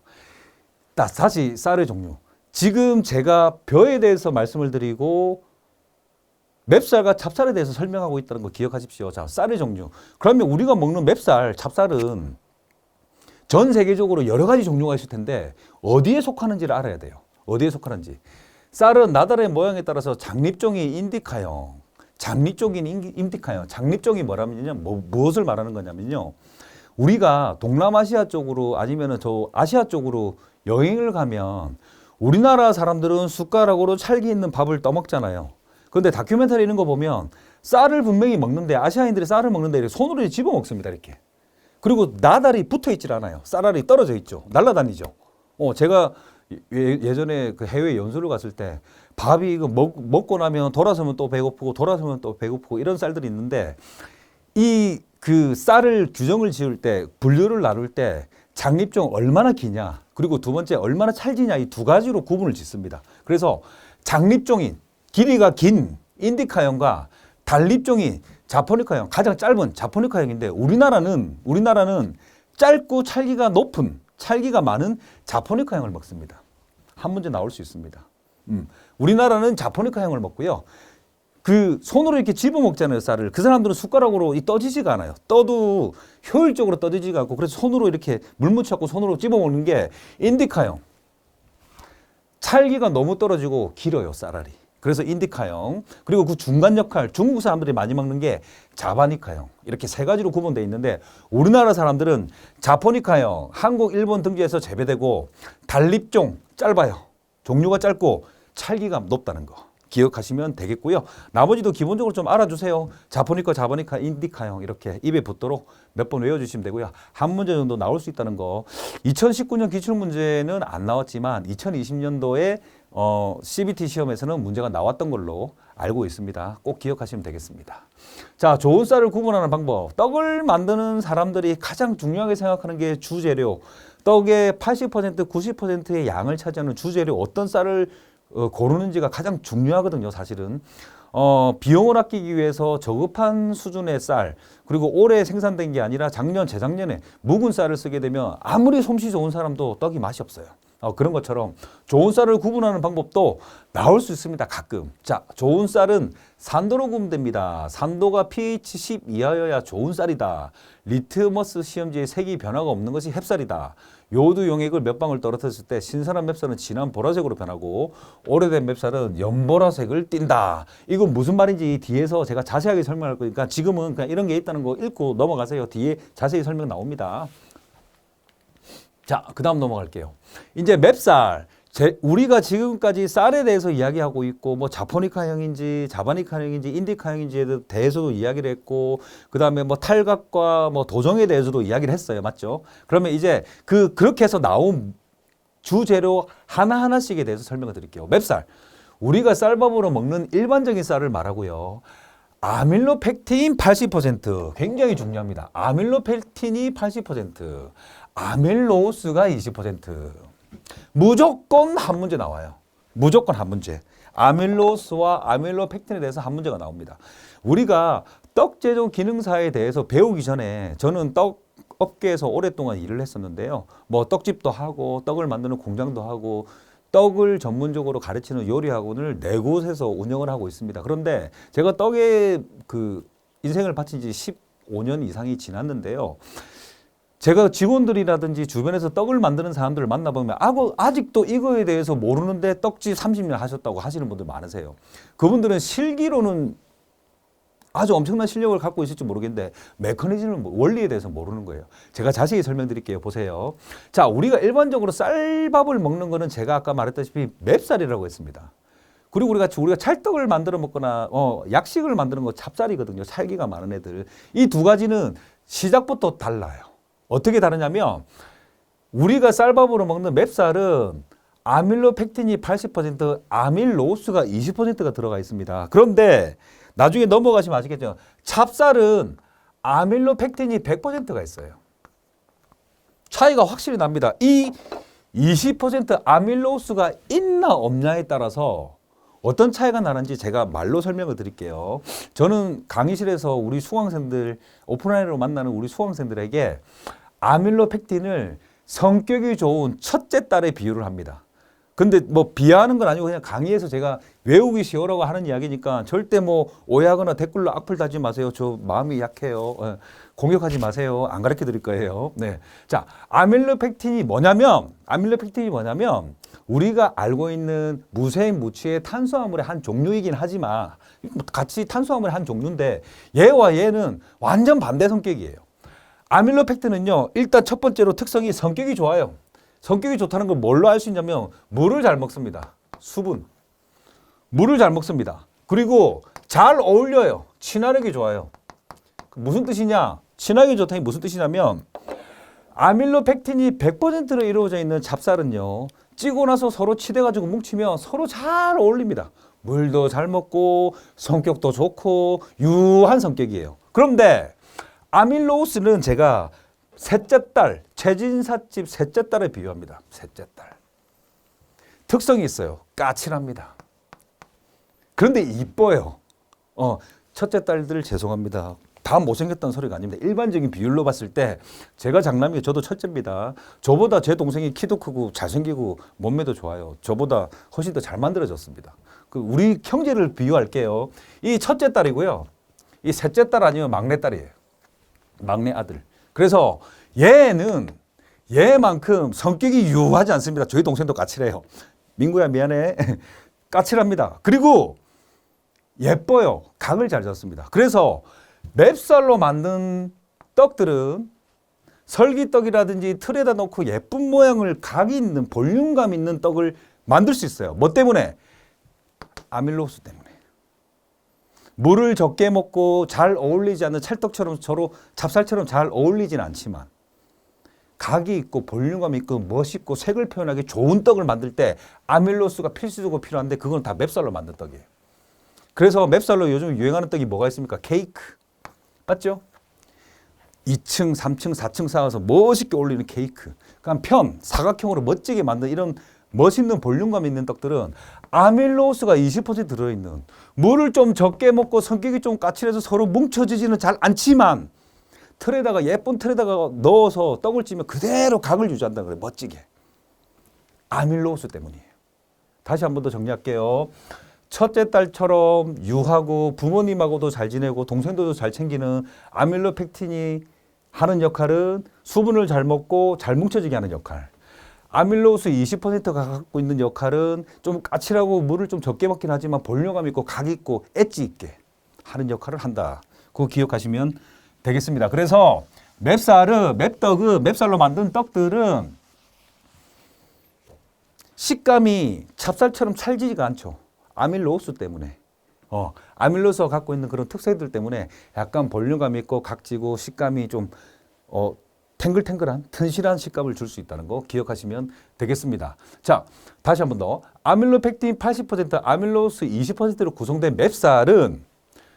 다시 쌀의 종류. 지금 제가 벼에 대해서 말씀을 드리고 맵쌀과 찹쌀에 대해서 설명하고 있다는 거 기억하십시오. 자, 쌀의 종류. 그러면 우리가 먹는 맵쌀, 찹쌀은 전 세계적으로 여러 가지 종류가 있을 텐데 어디에 속하는지를 알아야 돼요. 어디에 속하는지. 쌀은 나달의 모양에 따라서 장립종이 인디카형, 장립종인 인디카형. 장립종이 뭐라면요? 무엇을 말하는 거냐면요. 우리가 동남아시아 쪽으로 아니면 저 아시아 쪽으로 여행을 가면 우리나라 사람들은 숟가락으로 찰기 있는 밥을 떠먹잖아요. 근데 다큐멘터리 이런 거 보면 쌀을 분명히 먹는데 아시아인들이 쌀을 먹는데 이렇게 손으로 집어 먹습니다. 이렇게. 그리고 나달이 붙어 있질 않아요. 쌀알이 떨어져 있죠. 날아다니죠. 제가 예전에 그 해외 연수를 갔을 때 밥이 이거 먹고 나면 돌아서면 또 배고프고 돌아서면 또 배고프고 이런 쌀들이 있는데 이 그 쌀을 규정을 지을 때 분류를 나눌 때 장립종 얼마나 기냐 그리고 두 번째 얼마나 찰지냐 이 두 가지로 구분을 짓습니다. 그래서 장립종인 길이가 긴 인디카형과 단립종인 자포니카형 가장 짧은 자포니카형인데 우리나라는 짧고 찰기가 높은 찰기가 많은 자포니카형을 먹습니다. 한 문제 나올 수 있습니다. 우리나라는 자포니카형을 먹고요. 그 손으로 이렇게 집어 먹잖아요, 쌀을. 그 사람들은 숟가락으로 떠지지가 않아요. 떠도 효율적으로 떠지지가 않고 그래서 손으로 이렇게 물 묻혀갖고 손으로 집어 먹는 게 인디카형. 찰기가 너무 떨어지고 길어요, 쌀알이. 그래서 인디카형. 그리고 그 중간 역할, 중국 사람들이 많이 먹는 게 자바니카형. 이렇게 세 가지로 구분되어 있는데 우리나라 사람들은 자포니카형, 한국, 일본 등지에서 재배되고 단립종, 짧아요. 종류가 짧고 찰기가 높다는 거. 기억하시면 되겠고요. 나머지도 기본적으로 좀 알아주세요. 자포니카, 인디카형 이렇게 입에 붙도록 몇 번 외워주시면 되고요. 한 문제 정도 나올 수 있다는 거. 2019년 기출문제는 안 나왔지만 2020년도에 CBT 시험에서는 문제가 나왔던 걸로 알고 있습니다. 꼭 기억하시면 되겠습니다. 자, 좋은 쌀을 구분하는 방법. 떡을 만드는 사람들이 가장 중요하게 생각하는 게 주재료. 떡의 80%, 90%의 양을 차지하는 주재료 어떤 쌀을 고르는지가 가장 중요하거든요, 사실은. 비용을 아끼기 위해서 저급한 수준의 쌀, 그리고 올해 생산된 게 아니라 작년, 재작년에 묵은 쌀을 쓰게 되면 아무리 솜씨 좋은 사람도 떡이 맛이 없어요. 그런 것처럼 좋은 쌀을 구분하는 방법도 나올 수 있습니다, 가끔. 자, 좋은 쌀은 산도로 구분 됩니다. 산도가 pH 10 이하여야 좋은 쌀이다. 리트머스 시험지에 색이 변화가 없는 것이 햅쌀이다. 요오드 용액을 몇 방울 떨어뜨렸을 때 신선한 맵쌀은 진한 보라색으로 변하고 오래된 맵쌀은 연보라색을 띈다. 이건 무슨 말인지 뒤에서 제가 자세하게 설명할 거니까 지금은 그냥 이런 게 있다는 거 읽고 넘어가세요. 뒤에 자세히 설명 나옵니다. 자, 그 다음 넘어갈게요. 이제 맵쌀. 우리가 지금까지 쌀에 대해서 이야기하고 있고 뭐 자포니카형인지 자바니카형인지 인디카형인지에 대해서도 이야기를 했고 그 다음에 뭐 탈각과 뭐 도정에 대해서도 이야기를 했어요. 맞죠? 그러면 이제 그렇게 해서 나온 주재료 하나하나씩에 대해서 설명을 드릴게요. 맵쌀. 우리가 쌀밥으로 먹는 일반적인 쌀을 말하고요. 아밀로펙틴 80% 굉장히 중요합니다. 아밀로펙틴이 80%, 아밀로스가 20%. 무조건 한 문제 나와요. 무조건 한 문제. 아밀로스와 아밀로펙틴에 대해서 한 문제가 나옵니다. 우리가 떡 제조 기능사에 대해서 배우기 전에 저는 떡 업계에서 오랫동안 일을 했었는데요. 뭐 떡집도 하고 떡을 만드는 공장도 하고 떡을 전문적으로 가르치는 요리 학원을 4곳에서 운영을 하고 있습니다. 그런데 제가 떡에 인생을 바친 지 15년 이상이 지났는데요. 제가 직원들이라든지 주변에서 떡을 만드는 사람들을 만나보면 아직도 이거에 대해서 모르는데 떡집 30년 하셨다고 하시는 분들 많으세요. 그분들은 실기로는 아주 엄청난 실력을 갖고 있을지 모르겠는데 메커니즘을 원리에 대해서 모르는 거예요. 제가 자세히 설명드릴게요. 보세요. 자, 우리가 일반적으로 쌀밥을 먹는 거는 제가 아까 말했다시피 맵쌀이라고 했습니다. 그리고 우리가 찰떡을 만들어 먹거나 약식을 만드는 거 찹쌀이거든요. 찰기가 많은 애들. 이 두 가지는 시작부터 달라요. 어떻게 다르냐면 우리가 쌀밥으로 먹는 맵쌀은 아밀로펙틴이 80%, 아밀로스가 20%가 들어가 있습니다. 그런데 나중에 넘어가시면 아시겠죠? 찹쌀은 아밀로펙틴이 100%가 있어요. 차이가 확실히 납니다. 이 20% 아밀로스가 있나 없냐에 따라서 어떤 차이가 나는지 제가 말로 설명을 드릴게요. 저는 강의실에서 우리 수강생들, 오프라인으로 만나는 우리 수강생들에게 아밀로펙틴을 성격이 좋은 첫째 딸에 비유를 합니다. 근데 뭐 비하하는 건 아니고 그냥 강의에서 제가 외우기 쉬우라고 하는 이야기니까 절대 뭐 오해하거나 댓글로 악플 달지 마세요. 저 마음이 약해요. 공격하지 마세요. 안 가르쳐 드릴 거예요. 네. 자, 아밀로펙틴이 뭐냐면 우리가 알고 있는 무색 무취의 탄수화물의 한 종류이긴 하지만 같이 탄수화물의 한 종류인데 얘와 얘는 완전 반대 성격이에요. 아밀로펙틴은요, 일단 첫 번째로 특성이 성격이 좋아요. 성격이 좋다는 걸 뭘로 알 수 있냐면 물을 잘 먹습니다. 수분. 물을 잘 먹습니다. 그리고 잘 어울려요. 친화력이 좋아요. 무슨 뜻이냐? 친화력이 좋다는 게 무슨 뜻이냐면 아밀로펙틴이 100%로 이루어져 있는 찹쌀은요, 찌고 나서 서로 치대가지고 뭉치면 서로 잘 어울립니다. 물도 잘 먹고 성격도 좋고 유한 성격이에요. 그런데 아밀로스는 제가 셋째 딸, 최진사집 셋째 딸에 비유합니다. 셋째 딸. 특성이 있어요. 까칠합니다. 그런데 이뻐요. 첫째 딸들 죄송합니다. 다 못생겼다는 소리가 아닙니다. 일반적인 비율로 봤을 때 제가 장남이에요. 저도 첫째입니다. 저보다 제 동생이 키도 크고 잘생기고 몸매도 좋아요. 저보다 훨씬 더 잘 만들어졌습니다. 우리 형제를 비유할게요. 이 첫째 딸이고요. 이 셋째 딸 아니면 막내 딸이에요. 막내 아들. 그래서 얘는 얘만큼 성격이 유하지 않습니다. 저희 동생도 까칠해요. 민구야 미안해. 까칠합니다. 그리고 예뻐요. 각을 잘 잡습니다. 그래서 맵쌀로 만든 떡들은 설기떡이라든지 틀에다 놓고 예쁜 모양을 각이 있는 볼륨감 있는 떡을 만들 수 있어요. 뭐 때문에? 아밀로스 때문에. 물을 적게 먹고 잘 어울리지 않는 찰떡처럼 서로 찹쌀처럼 잘 어울리진 않지만 각이 있고 볼륨감 있고 멋있고 색을 표현하기 좋은 떡을 만들 때 아밀로스가 필수적으로 필요한데 그건 다 맵쌀로 만든 떡이에요. 그래서 맵쌀로 요즘 유행하는 떡이 뭐가 있습니까? 케이크. 맞죠? 2층, 3층, 4층 쌓아서 멋있게 올리는 케이크. 그러니까 사각형으로 멋지게 만든 이런 멋있는 볼륨감 있는 떡들은 아밀로스가 20% 들어있는 물을 좀 적게 먹고 성격이 좀 까칠해서 서로 뭉쳐지지는 잘 않지만 틀에다가 예쁜 틀에다가 넣어서 떡을 찌면 그대로 각을 유지한다는 거예요. 멋지게. 아밀로스 때문이에요. 다시 한 번 더 정리할게요. 첫째 딸처럼 유하고 부모님하고도 잘 지내고 동생들도 잘 챙기는 아밀로펙틴이 하는 역할은 수분을 잘 먹고 잘 뭉쳐지게 하는 역할. 아밀로스 20%가 갖고 있는 역할은 좀 까칠하고 물을 좀 적게 먹긴 하지만 볼륨감 있고 각 있고 엣지 있게 하는 역할을 한다. 그거 기억하시면 되겠습니다. 그래서 맵쌀로 만든 떡들은 식감이 찹쌀처럼 찰지지가 않죠. 아밀로스 때문에. 아밀로스가 갖고 있는 그런 특색들 때문에 약간 볼륨감 있고 각지고 식감이 좀 탱글탱글한 튼실한 식감을 줄 수 있다는 거 기억하시면 되겠습니다. 자, 다시 한 번 더. 아밀로펙틴 80%, 아밀로스 20%로 구성된 맵쌀은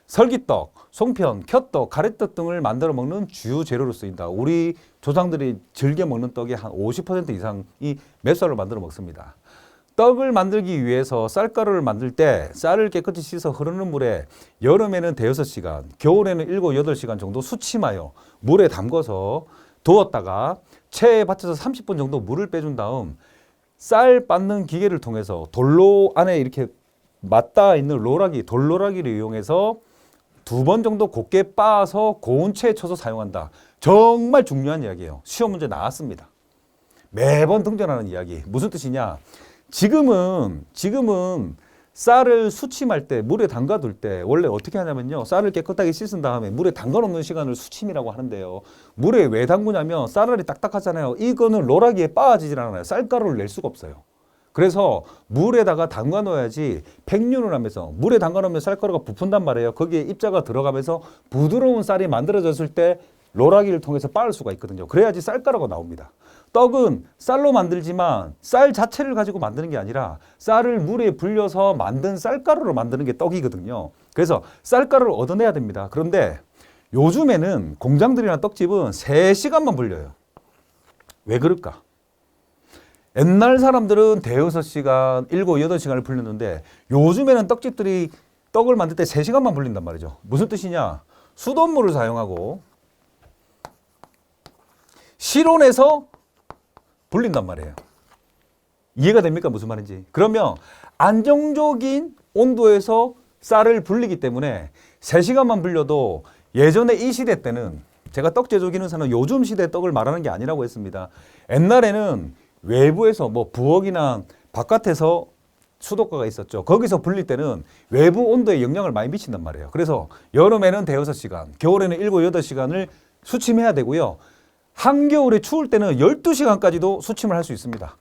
설기떡, 송편, 켜떡, 가래떡 등을 만들어 먹는 주요 재료로 쓰인다. 우리 조상들이 즐겨 먹는 떡의 한 50% 이상이 맵쌀로 만들어 먹습니다. 떡을 만들기 위해서 쌀가루를 만들 때 쌀을 깨끗이 씻어 흐르는 물에 여름에는 대여섯 시간, 겨울에는 7, 8시간 정도 수침하여 물에 담궈서 두었다가 체에 받쳐서 30분 정도 물을 빼준 다음 쌀 빻는 기계를 통해서 돌로 안에 이렇게 맞닿아 있는 돌로라기를 이용해서 2번 정도 곱게 빻아서 고운 체에 쳐서 사용한다. 정말 중요한 이야기예요. 시험 문제 나왔습니다. 매번 등장하는 이야기. 무슨 뜻이냐? 지금은 쌀을 수침할 때 물에 담가둘 때 원래 어떻게 하냐면요. 쌀을 깨끗하게 씻은 다음에 물에 담가놓는 시간을 수침이라고 하는데요. 물에 왜 담그냐면 쌀알이 딱딱하잖아요. 이거는 로라기에 빻아지질 않아요. 쌀가루를 낼 수가 없어요. 그래서 물에다가 담가 놓아야지 팽윤을 하면서 물에 담가 놓으면 쌀가루가 부푼단 말이에요. 거기에 입자가 들어가면서 부드러운 쌀이 만들어졌을 때 로라기를 통해서 빻을 수가 있거든요. 그래야지 쌀가루가 나옵니다. 떡은 쌀로 만들지만 쌀 자체를 가지고 만드는 게 아니라 쌀을 물에 불려서 만든 쌀가루로 만드는 게 떡이거든요. 그래서 쌀가루를 얻어내야 됩니다. 그런데 요즘에는 공장들이나 떡집은 3시간만 불려요. 왜 그럴까? 옛날 사람들은 대여섯 시간, 7, 8시간을 불렸는데 요즘에는 떡집들이 떡을 만들 때 3시간만 불린단 말이죠. 무슨 뜻이냐? 수돗물을 사용하고 실온에서 불린단 말이에요. 이해가 됩니까? 무슨 말인지. 그러면 안정적인 온도에서 쌀을 불리기 때문에 3시간만 불려도 예전에 이 시대 때는 제가 떡 제조 기능사는 요즘 시대 떡을 말하는 게 아니라고 했습니다. 옛날에는 외부에서 뭐 부엌이나 바깥에서 수도가가 있었죠. 거기서 불릴 때는 외부 온도에 영향을 많이 미친단 말이에요. 그래서 여름에는 대여섯 시간, 겨울에는 7, 8시간을 수침해야 되고요. 한겨울에 추울 때는 12시간까지도 수침을 할 수 있습니다.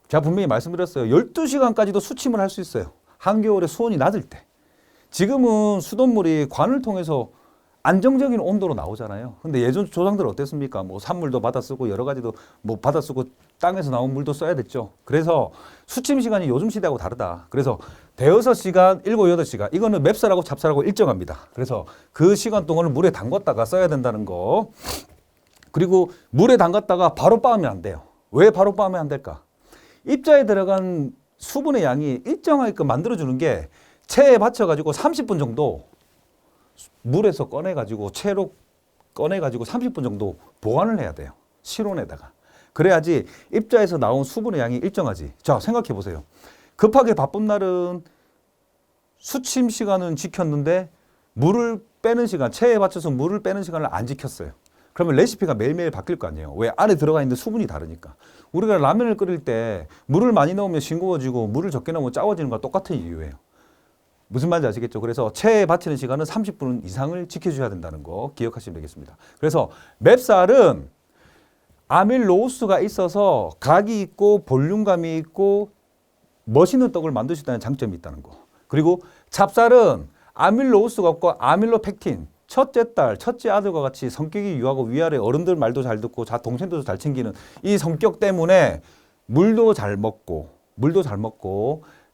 제가 분명히 말씀드렸어요. 12시간까지도 수침을 할 수 있어요. 한겨울에 수온이 낮을 때. 지금은 수돗물이 관을 통해서 안정적인 온도로 나오잖아요. 근데 예전 조상들은 어땠습니까? 뭐 산물도 받아 쓰고 여러 가지도 뭐 받아 쓰고 땅에서 나온 물도 써야 됐죠. 그래서 수침 시간이 요즘 시대하고 다르다. 그래서 대여섯 시간, 7, 8시간. 이거는 맵쌀하고 찹쌀하고 일정합니다. 그래서 그 시간 동안은 물에 담갔다가 써야 된다는 거. 그리고 물에 담갔다가 바로 빻으면 안 돼요. 왜 바로 빻으면 안 될까? 입자에 들어간 수분의 양이 일정하게끔 만들어주는 게 체에 받쳐가지고 30분 정도 물에서 꺼내가지고 체로 꺼내가지고 30분 정도 보관을 해야 돼요. 실온에다가. 그래야지 입자에서 나온 수분의 양이 일정하지. 자, 생각해 보세요. 급하게 바쁜 날은 수침 시간은 지켰는데 물을 빼는 시간, 체에 받쳐서 물을 빼는 시간을 안 지켰어요. 그러면 레시피가 매일매일 바뀔 거 아니에요. 왜? 안에 들어가 있는 수분이 다르니까. 우리가 라면을 끓일 때 물을 많이 넣으면 싱거워지고 물을 적게 넣으면 짜워지는 거와 똑같은 이유예요. 무슨 말인지 아시겠죠? 그래서 체에 받치는 시간은 30분 이상을 지켜줘야 된다는 거 기억하시면 되겠습니다. 그래서 맵쌀은 아밀로스가 있어서 각이 있고 볼륨감이 있고 멋있는 떡을 만들 수 있다는 장점이 있다는 거. 그리고 찹쌀은 아밀로스가 없고 아밀로펙틴, 첫째 딸, 첫째 아들과 같이 성격이 유하고 위아래 어른들 말도 잘 듣고 동생들도 잘 챙기는 이 성격 때문에 물도 잘 먹고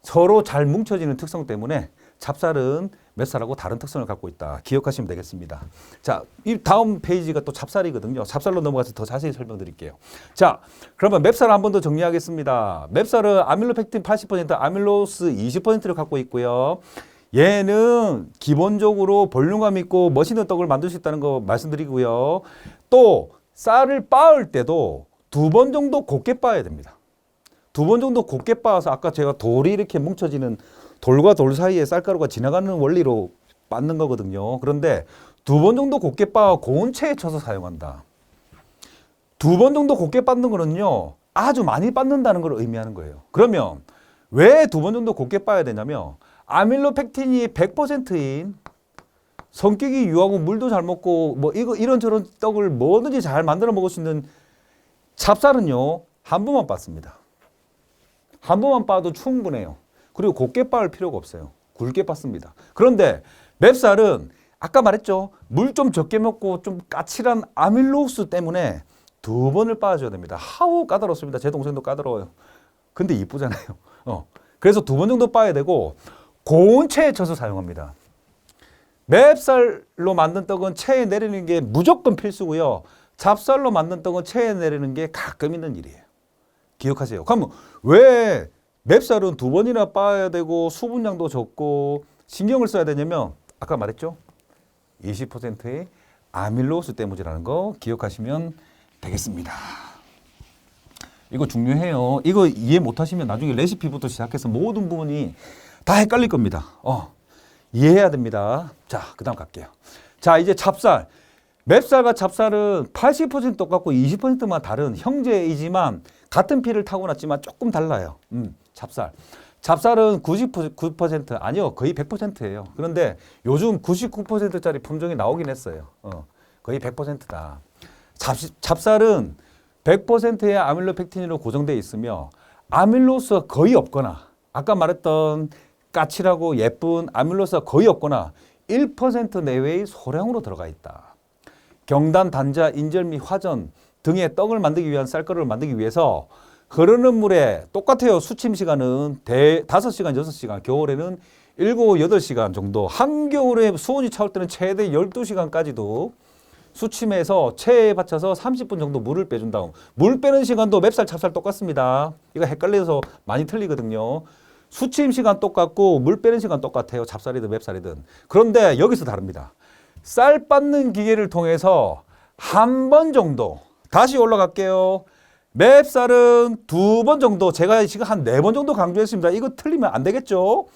서로 잘 뭉쳐지는 특성 때문에 찹쌀은 맵쌀하고 다른 특성을 갖고 있다. 기억하시면 되겠습니다. 자, 이 다음 페이지가 또 찹쌀이거든요. 찹쌀로 넘어가서 더 자세히 설명드릴게요. 자, 그러면 맵쌀을 한 번 더 정리하겠습니다. 맵쌀은 아밀로펙틴 80%, 아밀로스 20%를 갖고 있고요. 얘는 기본적으로 볼륨감 있고 멋있는 떡을 만들 수 있다는 거 말씀드리고요. 또 쌀을 빻을 때도 2번 정도 곱게 빻아야 됩니다. 2번 정도 곱게 빻아서 아까 제가 돌이 이렇게 뭉쳐지는 돌과 돌 사이에 쌀가루가 지나가는 원리로 빻는 거거든요. 그런데 2번 정도 곱게 빻아 고온 체에 쳐서 사용한다. 2번 정도 곱게 빻는 거는요, 아주 많이 빻는다는 걸 의미하는 거예요. 그러면 왜 2번 정도 곱게 빻아야 되냐면 아밀로펙틴이 100%인 성격이 유하고 물도 잘 먹고 뭐 이런저런 떡을 뭐든지 잘 만들어 먹을 수 있는 찹쌀은요, 한 번만 빻습니다. 한 번만 빻아도 충분해요. 그리고 곱게 빻을 필요가 없어요. 굵게 빻습니다. 그런데 맵쌀은 아까 말했죠. 물 좀 적게 먹고 좀 까칠한 아밀로스 때문에 2번을 빻아줘야 됩니다. 하우 까다롭습니다. 제 동생도 까다로워요. 근데 이쁘잖아요. 그래서 2번 정도 빻아야 되고 고온 체에 쳐서 사용합니다. 맵쌀로 만든 떡은 체에 내리는 게 무조건 필수고요. 찹쌀로 만든 떡은 체에 내리는 게 가끔 있는 일이에요. 기억하세요. 그러면 왜 맵쌀은 2번이나 빻아야 되고 수분량도 적고 신경을 써야 되냐면 아까 말했죠. 20%의 아밀로스 때문이라는 거 기억하시면 되겠습니다. 이거 중요해요. 이거 이해 못하시면 나중에 레시피부터 시작해서 모든 부분이 다 헷갈릴 겁니다. 이해해야 됩니다. 자, 그 다음 갈게요. 자, 이제 찹쌀. 맵쌀과 찹쌀은 80% 똑같고 20%만 다른 형제이지만 같은 피를 타고났지만 조금 달라요. 찹쌀. 찹쌀은 99% 아니요, 거의 100%예요. 그런데 요즘 99%짜리 품종이 나오긴 했어요. 거의 100%다. 찹쌀은 100%의 아밀로펙틴으로 고정되어 있으며 아밀로스가 거의 없거나 아까 말했던 까칠하고 예쁜 아밀로스가 거의 없거나 1% 내외의 소량으로 들어가 있다. 경단, 단자, 인절미, 화전 등의 떡을 만들기 위한 쌀가루를 만들기 위해서 흐르는 물에 똑같아요. 수침 시간은 5시간, 6시간, 겨울에는 7, 8시간 정도, 한겨울에 수온이 차올 때는 최대 12시간까지도 수침해서 체에 받쳐서 30분 정도 물을 빼준 다음 물 빼는 시간도 맵쌀, 찹쌀 똑같습니다. 이거 헷갈려서 많이 틀리거든요. 수침 시간 똑같고 물 빼는 시간 똑같아요. 찹쌀이든 맵쌀이든. 그런데 여기서 다릅니다. 쌀 빻는 기계를 통해서 한 번 정도, 다시 올라갈게요. 맵쌀은 2번 정도, 제가 지금 한 4번 정도 강조했습니다. 이거 틀리면 안 되겠죠?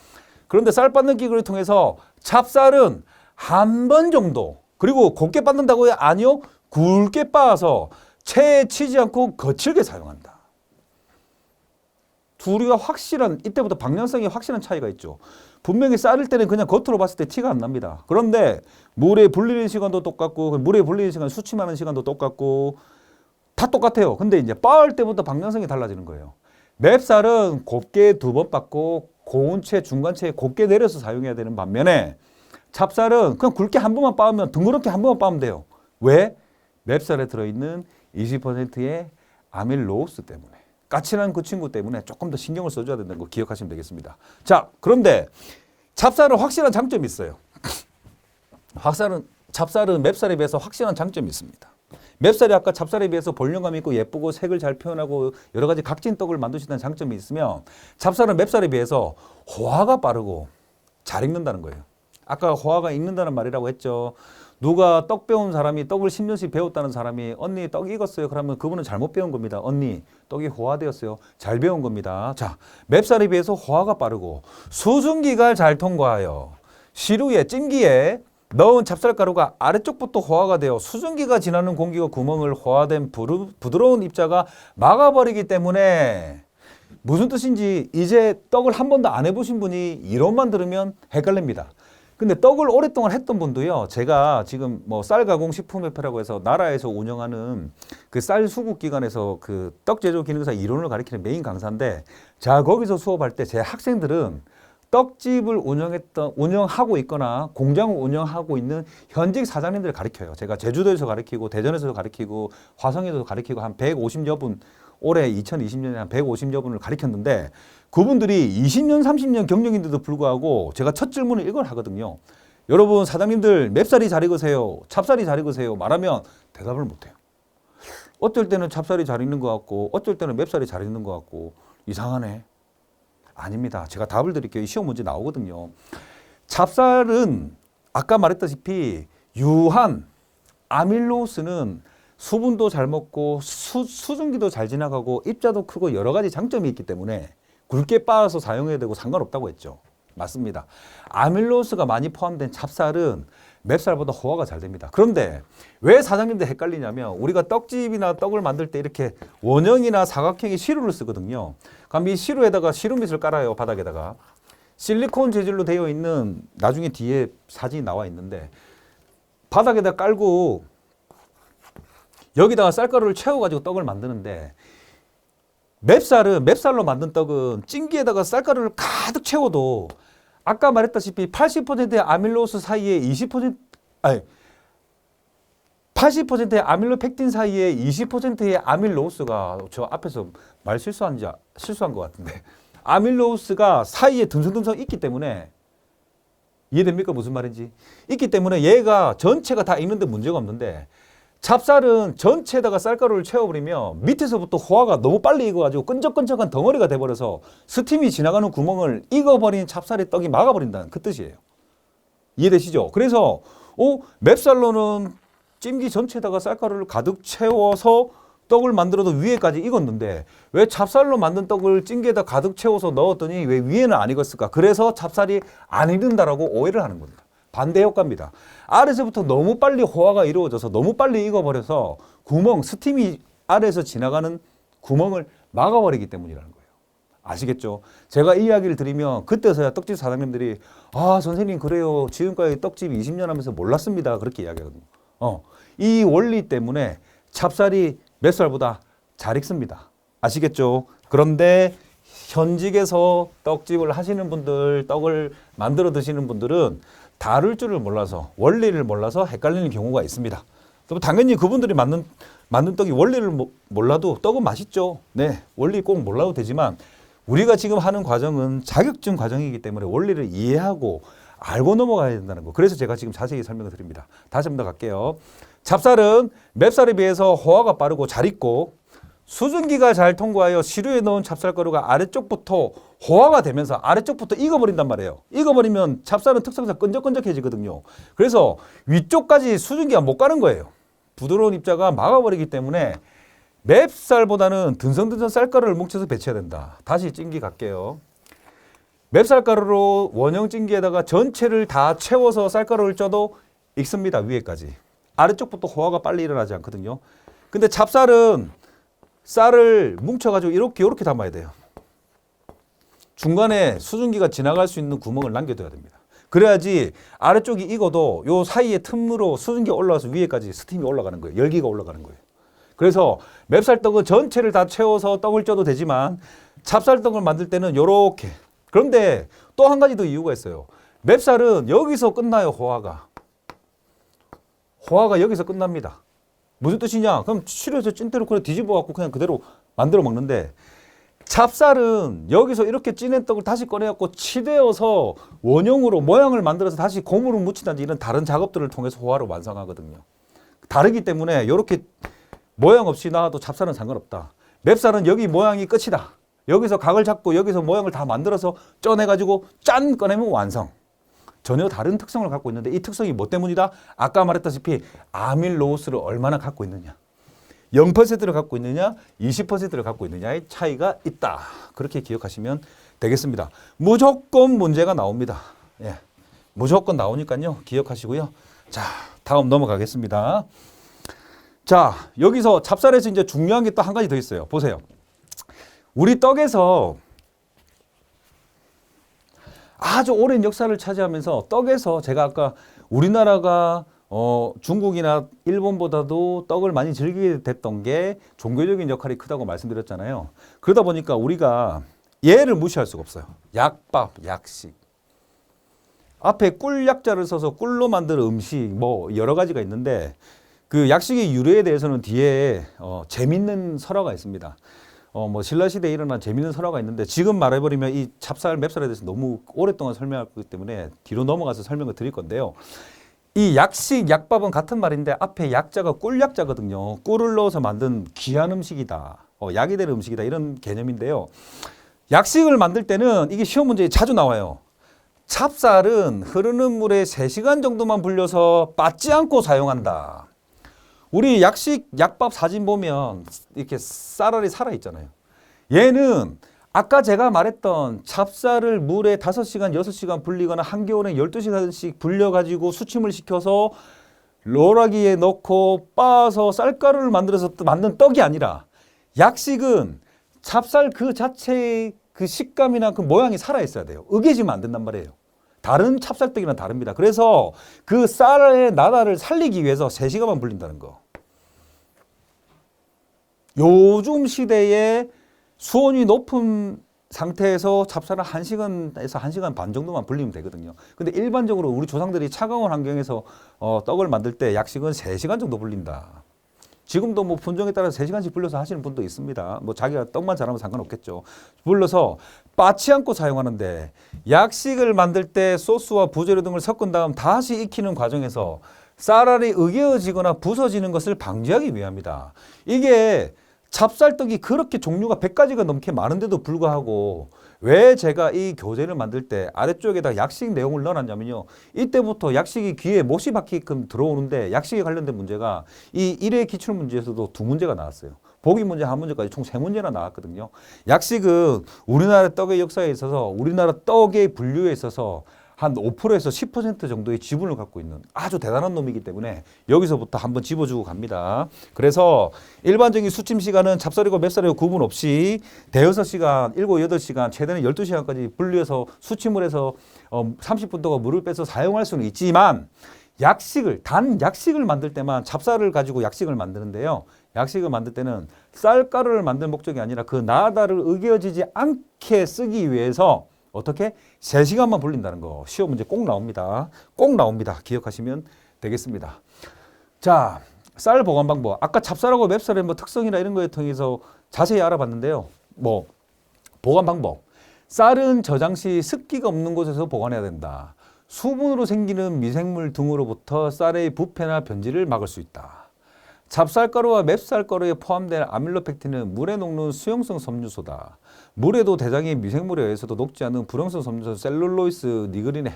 그런데 쌀 빻는 기계를 통해서 찹쌀은 한 번 정도, 그리고 곱게 빻는다고요? 아니요. 굵게 빻아서 체에 치지 않고 거칠게 사용한다. 둘이가 확실한 이때부터 방향성이 확실한 차이가 있죠. 분명히 쌀일 때는 그냥 겉으로 봤을 때 티가 안 납니다. 그런데 물에 불리는 시간도 똑같고 물에 불리는 시간 수침하는 시간도 똑같고 다 똑같아요. 근데 이제 빻을 때부터 방향성이 달라지는 거예요. 맵쌀은 곱게 2번 빻고 고온체, 중간체에 곱게 내려서 사용해야 되는 반면에 찹쌀은 그냥 굵게 한 번만 빻으면 둥그렇게 한 번만 빻으면 돼요. 왜? 맵쌀에 들어있는 20%의 아밀로스 때문에. 까칠한 그 친구 때문에 조금 더 신경을 써줘야 된다는 거 기억하시면 되겠습니다. 자, 그런데 찹쌀은 확실한 장점이 있어요. 찹쌀은 맵쌀에 비해서 확실한 장점이 있습니다. 맵쌀이 아까 찹쌀에 비해서 볼륨감 있고 예쁘고 색을 잘 표현하고 여러 가지 각진 떡을 만들 수 있다는 장점이 있으면 찹쌀은 맵쌀에 비해서 호화가 빠르고 잘 익는다는 거예요. 아까 호화가 익는다는 말이라고 했죠. 누가 떡 배운 사람이 떡을 10년씩 배웠다는 사람이 언니 떡 익었어요. 그러면 그분은 잘못 배운 겁니다. 언니 떡이 호화되었어요. 잘 배운 겁니다. 자, 맵쌀에 비해서 호화가 빠르고 수증기가 잘 통과하여 시루에 찜기에 넣은 찹쌀가루가 아래쪽부터 호화가 되어 수증기가 지나는 공기가 구멍을 호화된 부드러운 입자가 막아버리기 때문에 무슨 뜻인지 이제 떡을 한 번도 안 해보신 분이 이론만 들으면 헷갈립니다. 근데 떡을 오랫동안 했던 분도요. 제가 지금 뭐 쌀 가공 식품협회라고 해서 나라에서 운영하는 그 쌀 수급 기관에서 그 떡 제조 기능사 이론을 가리키는 메인 강사인데 자, 거기서 수업할 때 제 학생들은 떡집을 운영하고 있거나 공장을 운영하고 있는 현직 사장님들을 가르쳐요. 제가 제주도에서 가르치고 대전에서도 가르치고 화성에서도 가르치고 한 150여 분 올해 2020년에 한 150여 분을 가르쳤는데 그분들이 20년, 30년 경력인데도 불구하고 제가 첫 질문을 이걸 하거든요. 여러분 사장님들 맵쌀이 잘 익으세요? 찹쌀이 잘 익으세요? 말하면 대답을 못해요. 어쩔 때는 찹쌀이 잘 익는 것 같고 어쩔 때는 맵쌀이 잘 익는 것 같고 이상하네. 아닙니다. 제가 답을 드릴게요. 이 시험 문제 나오거든요. 찹쌀은 아까 말했다시피 유한 아밀로스는 수분도 잘 먹고 수증기도 잘 지나가고 입자도 크고 여러 가지 장점이 있기 때문에 굵게 빻아서 사용해야 되고 상관없다고 했죠. 맞습니다. 아밀로스가 많이 포함된 찹쌀은 맵쌀보다 호화가 잘 됩니다. 그런데 왜 사장님들 헷갈리냐면 우리가 떡집이나 떡을 만들 때 이렇게 원형이나 사각형의 시루를 쓰거든요. 그럼 이 시루에다가 시루밑을 깔아요. 바닥에다가. 실리콘 재질로 되어 있는 나중에 뒤에 사진이 나와 있는데 바닥에다 깔고 여기다가 쌀가루를 채워가지고 떡을 만드는데 맵쌀로 만든 떡은 찜기에다가 쌀가루를 가득 채워도 아까 말했다시피 80%의 아밀로스 사이에 80%의 아밀로펙틴 사이에 20%의 아밀로스가 저 앞에서 말 실수한 것 같은데 아밀로스가 사이에 듬성듬성 있기 때문에 이해됩니까? 무슨 말인지. 있기 때문에 얘가 전체가 다 익는데 문제가 없는데 찹쌀은 전체에다가 쌀가루를 채워버리면 밑에서부터 호화가 너무 빨리 익어가지고 끈적끈적한 덩어리가 돼버려서 스팀이 지나가는 구멍을 익어버린 찹쌀의 떡이 막아버린다는 그 뜻이에요. 이해되시죠? 그래서 맵쌀로는 찜기 전체에다가 쌀가루를 가득 채워서 떡을 만들어도 위에까지 익었는데 왜 찹쌀로 만든 떡을 찜기에다 가득 채워서 넣었더니 왜 위에는 안 익었을까? 그래서 찹쌀이 안 익는다라고 오해를 하는 겁니다. 반대 효과입니다. 아래서부터 너무 빨리 호화가 이루어져서 너무 빨리 익어버려서 스팀이 아래에서 지나가는 구멍을 막아버리기 때문이라는 거예요. 아시겠죠? 제가 이 이야기를 드리면 그때서야 떡집 사장님들이 선생님 그래요. 지금까지 떡집 20년 하면서 몰랐습니다. 그렇게 이야기하거든요. 이 원리 때문에 찹쌀이 맵쌀보다 잘 익습니다. 아시겠죠? 그런데 현직에서 떡집을 하시는 분들, 떡을 만들어 드시는 분들은 다룰 줄을 몰라서 원리를 몰라서 헷갈리는 경우가 있습니다. 당연히 그분들이 만든 떡이 원리를 몰라도 떡은 맛있죠. 네, 원리 꼭 몰라도 되지만 우리가 지금 하는 과정은 자격증 과정이기 때문에 원리를 이해하고 알고 넘어가야 된다는 거. 그래서 제가 지금 자세히 설명을 드립니다. 다시 한 번 더 갈게요. 찹쌀은 맵쌀에 비해서 호화가 빠르고 잘 익고 수증기가 잘 통과하여 시루에 넣은 찹쌀가루가 아래쪽부터 호화가 되면서 아래쪽부터 익어버린단 말이에요. 익어버리면 찹쌀은 특성상 끈적끈적해지거든요. 그래서 위쪽까지 수증기가 못 가는 거예요. 부드러운 입자가 막아버리기 때문에 맵쌀보다는 든성든성 쌀가루를 뭉쳐서 배쳐야 된다. 다시 찜기 갈게요. 맵쌀가루로 원형 찜기에다가 전체를 다 채워서 쌀가루를 쪄도 익습니다. 위에까지. 아래쪽부터 호화가 빨리 일어나지 않거든요. 근데 찹쌀은 쌀을 뭉쳐가지고 이렇게 담아야 돼요. 중간에 수증기가 지나갈 수 있는 구멍을 남겨둬야 됩니다. 그래야지 아래쪽이 익어도 요 사이에 틈으로 수증기가 올라와서 위에까지 스팀이 올라가는 거예요. 열기가 올라가는 거예요. 그래서 맵쌀떡은 전체를 다 채워서 떡을 쪄도 되지만 찹쌀떡을 만들 때는 요렇게. 그런데 또 한 가지 더 이유가 있어요. 맵쌀은 여기서 끝나요, 호화가. 호화가 여기서 끝납니다. 무슨 뜻이냐? 그럼 실에서 찐대로 그냥 뒤집어 갖고 그냥 그대로 만들어 먹는데 찹쌀은 여기서 이렇게 찐한 떡을 다시 꺼내갖고 치대어서 원형으로 모양을 만들어서 다시 고무로 묻히든지 이런 다른 작업들을 통해서 호화를 완성하거든요. 다르기 때문에 이렇게 모양 없이 나와도 찹쌀은 상관없다. 맵쌀은 여기 모양이 끝이다. 여기서 각을 잡고 여기서 모양을 다 만들어서 쪄내가지고 짠 꺼내면 완성. 전혀 다른 특성을 갖고 있는데 이 특성이 뭐 때문이다? 아까 말했다시피 아밀로스를 얼마나 갖고 있느냐. 0%를 갖고 있느냐, 20%를 갖고 있느냐의 차이가 있다. 그렇게 기억하시면 되겠습니다. 무조건 문제가 나옵니다. 예, 무조건 나오니까요. 기억하시고요. 자, 다음 넘어가겠습니다. 자, 여기서 찹쌀에서 이제 중요한 게 또 한 가지 더 있어요. 보세요. 우리 떡에서 아주 오랜 역사를 차지하면서 떡에서 제가 아까 우리나라가 중국이나 일본보다도 떡을 많이 즐기게 됐던 게 종교적인 역할이 크다고 말씀드렸잖아요. 그러다 보니까 우리가 얘를 무시할 수가 없어요. 약밥, 약식. 앞에 꿀 약자를 써서 꿀로 만든 음식 뭐 여러 가지가 있는데 그 약식의 유래에 대해서는 뒤에 재밌는 설화가 있습니다. 뭐 신라시대에 일어난 재밌는 설화가 있는데 지금 말해버리면 이 찹쌀, 맵쌀에 대해서 너무 오랫동안 설명할 거기 때문에 뒤로 넘어가서 설명을 드릴 건데요. 이 약식, 약밥은 같은 말인데 앞에 약자가 꿀 약자거든요. 꿀을 넣어서 만든 귀한 음식이다. 약이 되는 음식이다. 이런 개념인데요. 약식을 만들 때는 이게 시험 문제에 자주 나와요. 찹쌀은 흐르는 물에 3시간 정도만 불려서 빠지 않고 사용한다. 우리 약식, 약밥 사진 보면 이렇게 쌀알이 살아있잖아요. 얘는 아까 제가 말했던 찹쌀을 물에 5시간, 6시간 불리거나 한겨울에 12시간씩 불려가지고 수침을 시켜서 로라기에 넣고 빻아서 쌀가루를 만들어서 만든 떡이 아니라 약식은 찹쌀 그 자체의 그 식감이나 그 모양이 살아있어야 돼요. 으개지면 안 된단 말이에요. 다른 찹쌀떡이랑 다릅니다. 그래서 그 쌀의 나다를 살리기 위해서 3시간만 불린다는 거. 요즘 시대에 수온이 높은 상태에서 찹쌀을 1시간에서 1시간 반 정도만 불리면 되거든요. 근데 일반적으로 우리 조상들이 차가운 환경에서 떡을 만들 때 약식은 3시간 정도 불린다. 지금도 뭐 품종에 따라서 3시간씩 불려서 하시는 분도 있습니다. 뭐 자기가 떡만 잘하면 상관없겠죠. 불러서 빠지 않고 사용하는데 약식을 만들 때 소스와 부재료 등을 섞은 다음 다시 익히는 과정에서 쌀알이 으개어지거나 부서지는 것을 방지하기 위함이다. 이게 찹쌀떡이 그렇게 종류가 100가지가 넘게 많은데도 불구하고 왜 제가 이 교재를 만들 때 아래쪽에다 약식 내용을 넣어놨냐면요. 이때부터 약식이 귀에 못이 박히게끔 들어오는데 약식에 관련된 문제가 이 1회 기출문제에서도 2문제가 나왔어요. 보기 문제 1문제까지 총 3문제나 나왔거든요. 약식은 우리나라 떡의 역사에 있어서 우리나라 떡의 분류에 있어서 한 5%에서 10% 정도의 지분을 갖고 있는 아주 대단한 놈이기 때문에 여기서부터 한번 집어주고 갑니다. 그래서 일반적인 수침 시간은 찹쌀이고 맵쌀이고 구분 없이 대여섯 시간, 7, 8시간, 최대는 12시간까지 분리해서 수침을 해서 30분 동안 물을 빼서 사용할 수는 있지만 단 약식을 만들 때만 찹쌀을 가지고 약식을 만드는데요. 약식을 만들 때는 쌀가루를 만들 목적이 아니라 그 나다를 으개어지지 않게 쓰기 위해서 어떻게? 3시간만 불린다는 거. 시험 문제 꼭 나옵니다. 꼭 나옵니다. 기억하시면 되겠습니다. 자, 쌀 보관 방법. 아까 찹쌀하고 맵쌀의 뭐 특성이나 이런 거에 통해서 자세히 알아봤는데요. 뭐 보관 방법. 쌀은 저장 시 습기가 없는 곳에서 보관해야 된다. 수분으로 생기는 미생물 등으로부터 쌀의 부패나 변질을 막을 수 있다. 찹쌀가루와 맵쌀가루에 포함된 아밀로펙틴은 물에 녹는 수용성 섬유소다. 물에도 대장의 미생물에 의해서도 녹지 않는 불용성 섬유소 셀룰로이스, 니그린,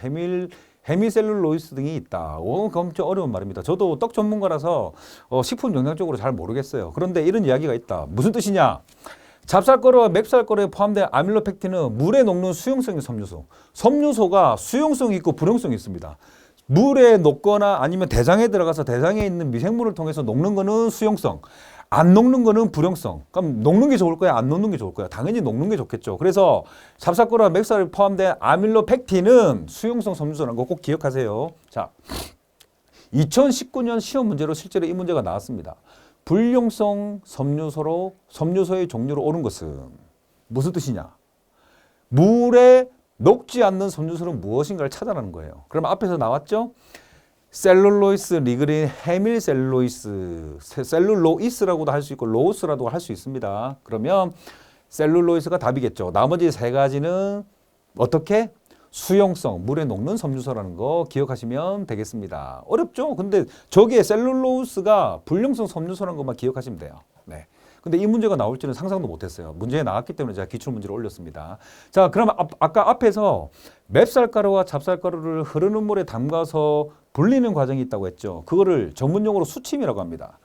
헤미셀룰로이스 등이 있다. 엄청 어려운 말입니다. 저도 떡 전문가라서 식품 영양 쪽으로 잘 모르겠어요. 그런데 이런 이야기가 있다. 무슨 뜻이냐? 찹쌀가루와 맵쌀가루에 포함된 아밀로펙틴은 물에 녹는 수용성의 섬유소. 섬유소가 수용성이 있고 불용성이 있습니다. 물에 녹거나 아니면 대장에 들어가서 대장에 있는 미생물을 통해서 녹는 거는 수용성. 안 녹는 거는 불용성. 그럼 녹는 게 좋을 거야? 안 녹는 게 좋을 거야? 당연히 녹는 게 좋겠죠. 그래서 삽사코르와 맥사를 포함된 아밀로펙틴은 수용성 섬유소라는 거 꼭 기억하세요. 자, 2019년 시험 문제로 실제로 이 문제가 나왔습니다. 불용성 섬유소의 종류로 옳은 것은 무슨 뜻이냐? 물에 녹지 않는 섬유소는 무엇인가를 찾아라는 거예요. 그럼 앞에서 나왔죠? 셀룰로이스, 리그린, 헤밀셀룰로이스, 셀룰로이스라고도 할 수 있고 로우스라도 할 수 있습니다. 그러면 셀룰로이스가 답이겠죠. 나머지 세 가지는 어떻게? 수용성, 물에 녹는 섬유소라는 거 기억하시면 되겠습니다. 어렵죠? 근데 저기에 셀룰로스가 불용성 섬유소라는 것만 기억하시면 돼요. 네. 근데 이 문제가 나올 줄은 상상도 못했어요. 문제에 나왔기 때문에 제가 기출문제를 올렸습니다. 자, 그럼 아까 앞에서 맵쌀가루와 찹쌀가루를 흐르는 물에 담가서 불리는 과정이 있다고 했죠. 그거를 전문용어로 수침이라고 합니다.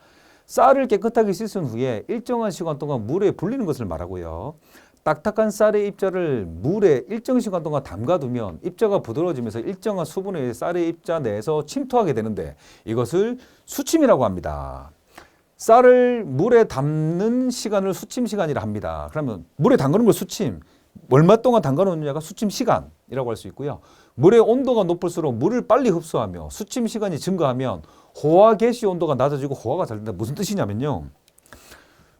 쌀을 깨끗하게 씻은 후에 일정한 시간 동안 물에 불리는 것을 말하고요. 딱딱한 쌀의 입자를 물에 일정 시간 동안 담가두면 입자가 부드러워지면서 일정한 수분이 쌀의 입자 내에서 침투하게 되는데 이것을 수침이라고 합니다. 쌀을 물에 담는 시간을 수침 시간이라 합니다. 그러면 물에 담그는 걸 수침, 얼마 동안 담가놓느냐가 수침 시간이라고 할 수 있고요. 물의 온도가 높을수록 물을 빨리 흡수하며 수침 시간이 증가하면 호화 개시 온도가 낮아지고 호화가 잘 된다. 무슨 뜻이냐면요.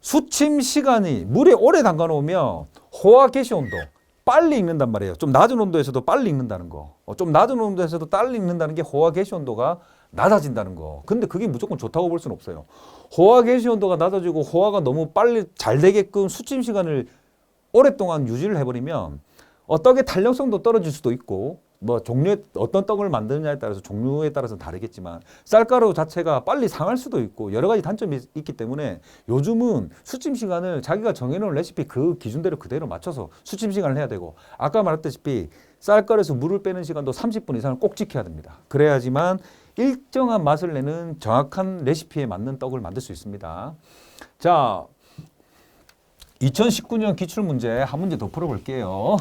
수침 시간이 물에 오래 담가 놓으면 호화 개시 온도 빨리 익는단 말이에요. 좀 낮은 온도에서도 빨리 익는다는 거. 좀 낮은 온도에서도 빨리 익는다는 게 호화 개시 온도가 낮아진다는 거. 근데 그게 무조건 좋다고 볼 수는 없어요. 호화 개시 온도가 낮아지고 호화가 너무 빨리 잘 되게끔 수침 시간을 오랫동안 유지를 해버리면 떡의 탄력성도 떨어질 수도 있고 뭐 종류의 어떤 떡을 만드느냐에 따라서 종류에 따라서 다르겠지만 쌀가루 자체가 빨리 상할 수도 있고 여러 가지 단점이 있기 때문에 요즘은 수침 시간을 자기가 정해놓은 레시피 그 기준대로 그대로 맞춰서 수침 시간을 해야 되고 아까 말했다시피 쌀가루에서 물을 빼는 시간도 30분 이상을 꼭 지켜야 됩니다. 그래야지만 일정한 맛을 내는 정확한 레시피에 맞는 떡을 만들 수 있습니다. 자, 2019년 기출문제 한 문제 더 풀어볼게요.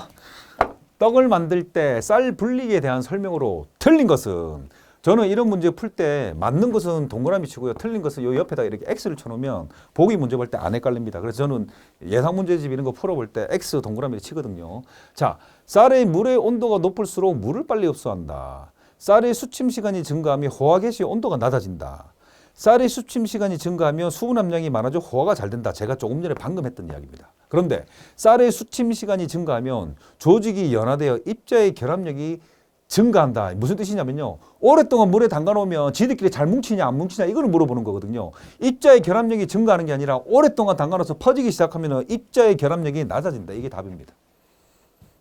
떡을 만들 때 쌀 불리기에 대한 설명으로 틀린 것은 저는 이런 문제 풀 때 맞는 것은 동그라미 치고요. 틀린 것은 요 옆에다 이렇게 X를 쳐놓으면 보기 문제 볼 때 안 헷갈립니다. 그래서 저는 예상 문제집 이런 거 풀어볼 때 X 동그라미를 치거든요. 자, 쌀의 물의 온도가 높을수록 물을 빨리 흡수한다. 쌀의 수침 시간이 증가하며 호화 개시 온도가 낮아진다. 쌀의 수침 시간이 증가하면 수분 함량이 많아져 호화가 잘 된다. 제가 조금 전에 방금 했던 이야기입니다. 그런데 쌀의 수침 시간이 증가하면 조직이 연화되어 입자의 결합력이 증가한다. 무슨 뜻이냐면요. 오랫동안 물에 담가 놓으면 지들끼리 잘 뭉치냐 안 뭉치냐 이걸 물어보는 거거든요. 입자의 결합력이 증가하는 게 아니라 오랫동안 담가 놓아서 퍼지기 시작하면 입자의 결합력이 낮아진다. 이게 답입니다.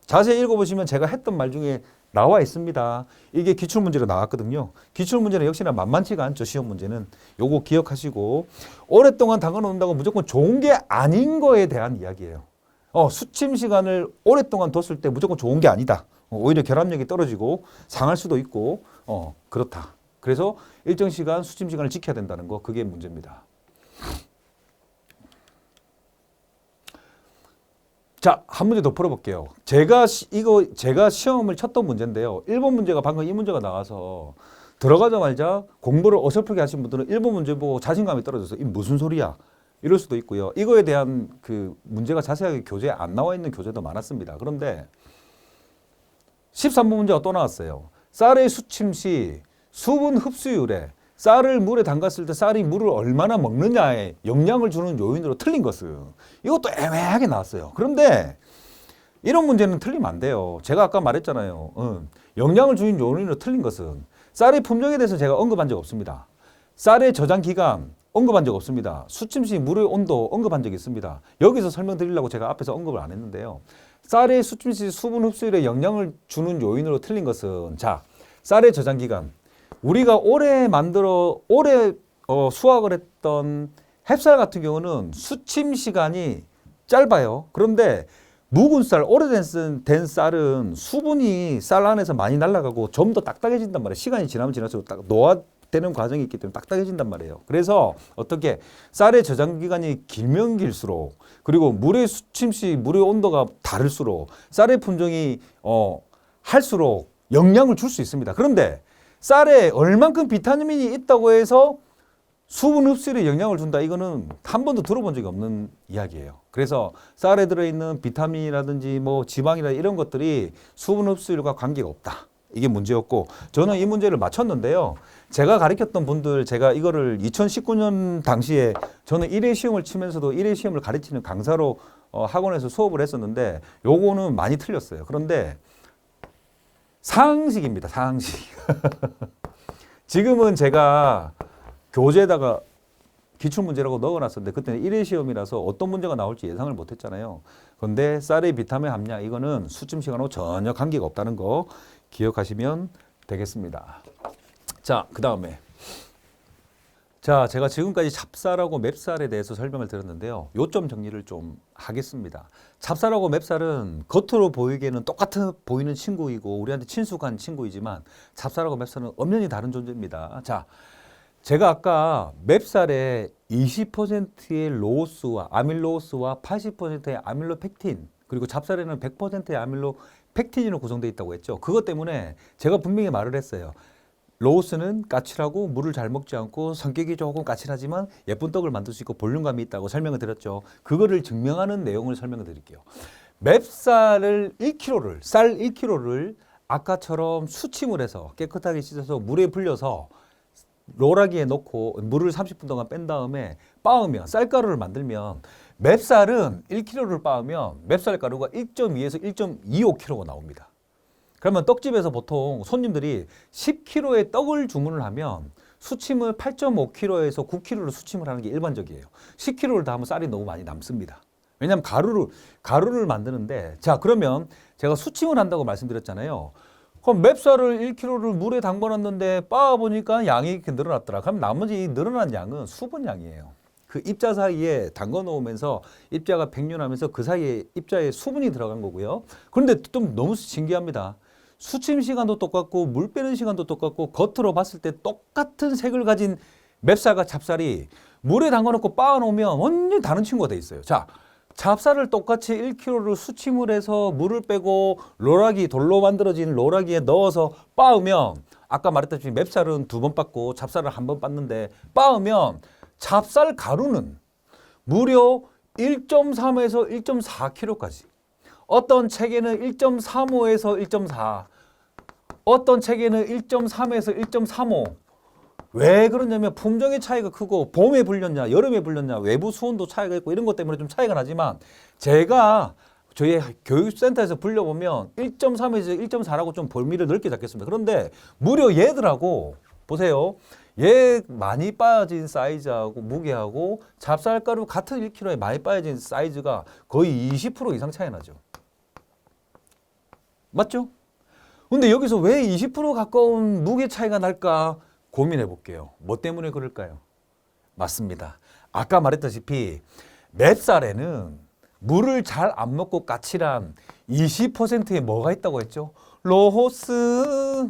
자세히 읽어보시면 제가 했던 말 중에 나와 있습니다. 이게 기출문제로 나왔거든요. 기출문제는 역시나 만만치가 않죠. 시험 문제는. 요거 기억하시고 오랫동안 담가놓는다고 무조건 좋은 게 아닌 거에 대한 이야기예요. 수침 시간을 오랫동안 뒀을 때 무조건 좋은 게 아니다. 오히려 결합력이 떨어지고 상할 수도 있고 그렇다. 그래서 일정 시간 수침 시간을 지켜야 된다는 거 그게 문제입니다. 자, 한 문제 더 풀어볼게요. 제가 시험을 쳤던 문제인데요. 1번 문제가 방금 이 문제가 나와서 들어가자마자 공부를 어설프게 하신 분들은 1번 문제 보고 자신감이 떨어져서 이 무슨 소리야? 이럴 수도 있고요. 이거에 대한 그 문제가 자세하게 교재에 안 나와 있는 교재도 많았습니다. 그런데 13번 문제가 또 나왔어요. 쌀의 수침 시 수분 흡수율에 쌀을 물에 담갔을 때 쌀이 물을 얼마나 먹느냐에 영향을 주는 요인으로 틀린 것은 이것도 애매하게 나왔어요. 그런데 이런 문제는 틀리면 안 돼요. 제가 아까 말했잖아요. 영향을 주는 요인으로 틀린 것은 쌀의 품종에 대해서 제가 언급한 적 없습니다. 쌀의 저장 기간 언급한 적 없습니다. 수침 시 물의 온도 언급한 적이 있습니다. 여기서 설명드리려고 제가 앞에서 언급을 안 했는데요. 쌀의 수침 시 수분 흡수율에 영향을 주는 요인으로 틀린 것은 자, 쌀의 저장 기간 우리가 올해 수확을 했던 햅쌀 같은 경우는 수침 시간이 짧아요. 그런데 묵은 쌀, 오래된 쌀은 수분이 쌀 안에서 많이 날아가고 좀 더 딱딱해진단 말이에요. 시간이 지나면 지날수록 노화되는 과정이 있기 때문에 딱딱해진단 말이에요. 그래서 어떻게 쌀의 저장 기간이 길면 길수록 그리고 물의 수침 시 물의 온도가 다를수록 쌀의 품종이 할수록 영향을 줄 수 있습니다. 그런데 쌀에 얼만큼 비타민이 있다고 해서 수분 흡수에 영향을 준다. 이거는 한 번도 들어본 적이 없는 이야기예요. 그래서 쌀에 들어있는 비타민이라든지 뭐 지방이나 이런 것들이 수분 흡수율과 관계가 없다. 이게 문제였고 저는 이 문제를 맞췄는데요. 제가 가르쳤던 분들 제가 이거를 2019년 당시에 저는 1회 시험을 치면서도 1회 시험을 가르치는 강사로 학원에서 수업을 했었는데 요거는 많이 틀렸어요. 그런데 상식입니다. 상식. 지금은 제가 교재에다가 기출문제라고 넣어놨었는데 그때는 1회 시험이라서 어떤 문제가 나올지 예상을 못했잖아요. 그런데 쌀의 비타민 함량 이거는 수침 시간하고 전혀 관계가 없다는 거 기억하시면 되겠습니다. 자, 그 다음에 제가 지금까지 찹쌀하고 맵쌀에 대해서 설명을 드렸는데요. 요점 정리를 좀 하겠습니다. 찹쌀하고 맵쌀은 겉으로 보이기에는 똑같아 보이는 친구이고 우리한테 친숙한 친구이지만 찹쌀하고 맵쌀은 엄연히 다른 존재입니다. 자, 제가 아까 맵쌀에 20%의 로스와 아밀로스와 80%의 아밀로펙틴 그리고 찹쌀에는 100%의 아밀로펙틴으로 구성되어 있다고 했죠. 그것 때문에 제가 분명히 말을 했어요. 로스는 까칠하고 물을 잘 먹지 않고 성격이 조금 까칠하지만 예쁜 떡을 만들 수 있고 볼륨감이 있다고 설명을 드렸죠. 그거를 증명하는 내용을 설명을 드릴게요. 맵쌀을 1kg를 쌀 1kg를 아까처럼 수침을 해서 깨끗하게 씻어서 물에 불려서 로라기에 넣고 물을 30분 동안 뺀 다음에 빻으면 쌀가루를 만들면 맵쌀은 1kg를 빻으면 맵쌀 가루가 1.2에서 1.25kg가 나옵니다. 그러면 떡집에서 보통 손님들이 10kg의 떡을 주문을 하면 수침을 8.5kg에서 9kg로 수침을 하는 게 일반적이에요. 10kg를 다 하면 쌀이 너무 많이 남습니다. 왜냐하면 가루를 만드는데 자 그러면 제가 수침을 한다고 말씀드렸잖아요. 그럼 맵쌀을 1kg를 물에 담궈놨는데 빻아보니까 양이 이렇게 늘어났더라. 그럼 나머지 늘어난 양은 수분 양이에요. 그 입자 사이에 담궈 놓으면서 입자가 백륜하면서 그 사이에 입자에 수분이 들어간 거고요. 그런데 좀 너무 신기합니다. 수침 시간도 똑같고 물 빼는 시간도 똑같고 겉으로 봤을 때 똑같은 색을 가진 맵쌀과 찹쌀이 물에 담궈놓고 빻아놓으면 완전히 다른 친구가 돼 있어요. 자, 찹쌀을 똑같이 1kg를 수침을 해서 물을 빼고 로라기, 돌로 만들어진 로라기에 넣어서 빻으면 아까 말했다시피 맵쌀은 2번 빻고 찹쌀을 1번 빻는데 빻으면 찹쌀 가루는 무려 1.3에서 1.4kg까지 어떤 책에는 1.35에서 1.4 어떤 책에는 1.3에서 1.35 왜 그러냐면 품종의 차이가 크고 봄에 불렸냐 여름에 불렸냐 외부 수온도 차이가 있고 이런 것 때문에 좀 차이가 나지만 제가 저희 교육센터에서 불려보면 1.3에서 1.4라고 좀 범위를 넓게 잡겠습니다. 그런데 무려 얘들하고 보세요. 얘 많이 빠진 사이즈하고 무게하고 찹쌀가루 같은 1kg에 많이 빠진 사이즈가 거의 20% 이상 차이 나죠. 맞죠? 근데 여기서 왜 20% 가까운 무게 차이가 날까 고민해 볼게요. 뭐 때문에 그럴까요? 맞습니다. 아까 말했다시피 맵쌀에는 물을 잘 안 먹고 까칠한 20%에 뭐가 있다고 했죠? 로호스.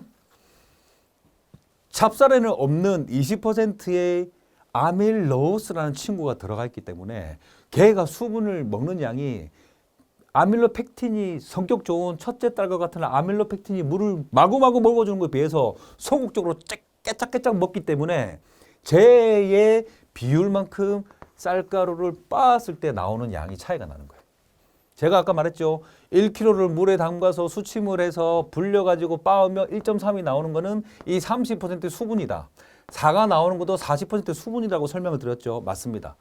찹쌀에는 없는 20%의 아밀로스라는 친구가 들어가 있기 때문에 걔가 수분을 먹는 양이 아밀로펙틴이 성격 좋은 첫째 딸과 같은 아밀로펙틴이 물을 마구마구 먹어주는 것에 비해서 소극적으로 깨짝깨짝 먹기 때문에 쟤의 비율만큼 쌀가루를 빻았을 때 나오는 양이 차이가 나는 거예요. 제가 아까 말했죠. 1kg를 물에 담가서 수침을 해서 불려가지고 빻으면 1.3이 나오는 거는 이 30% 수분이다. 4가 나오는 것도 40% 수분이라고 설명을 드렸죠. 맞습니다.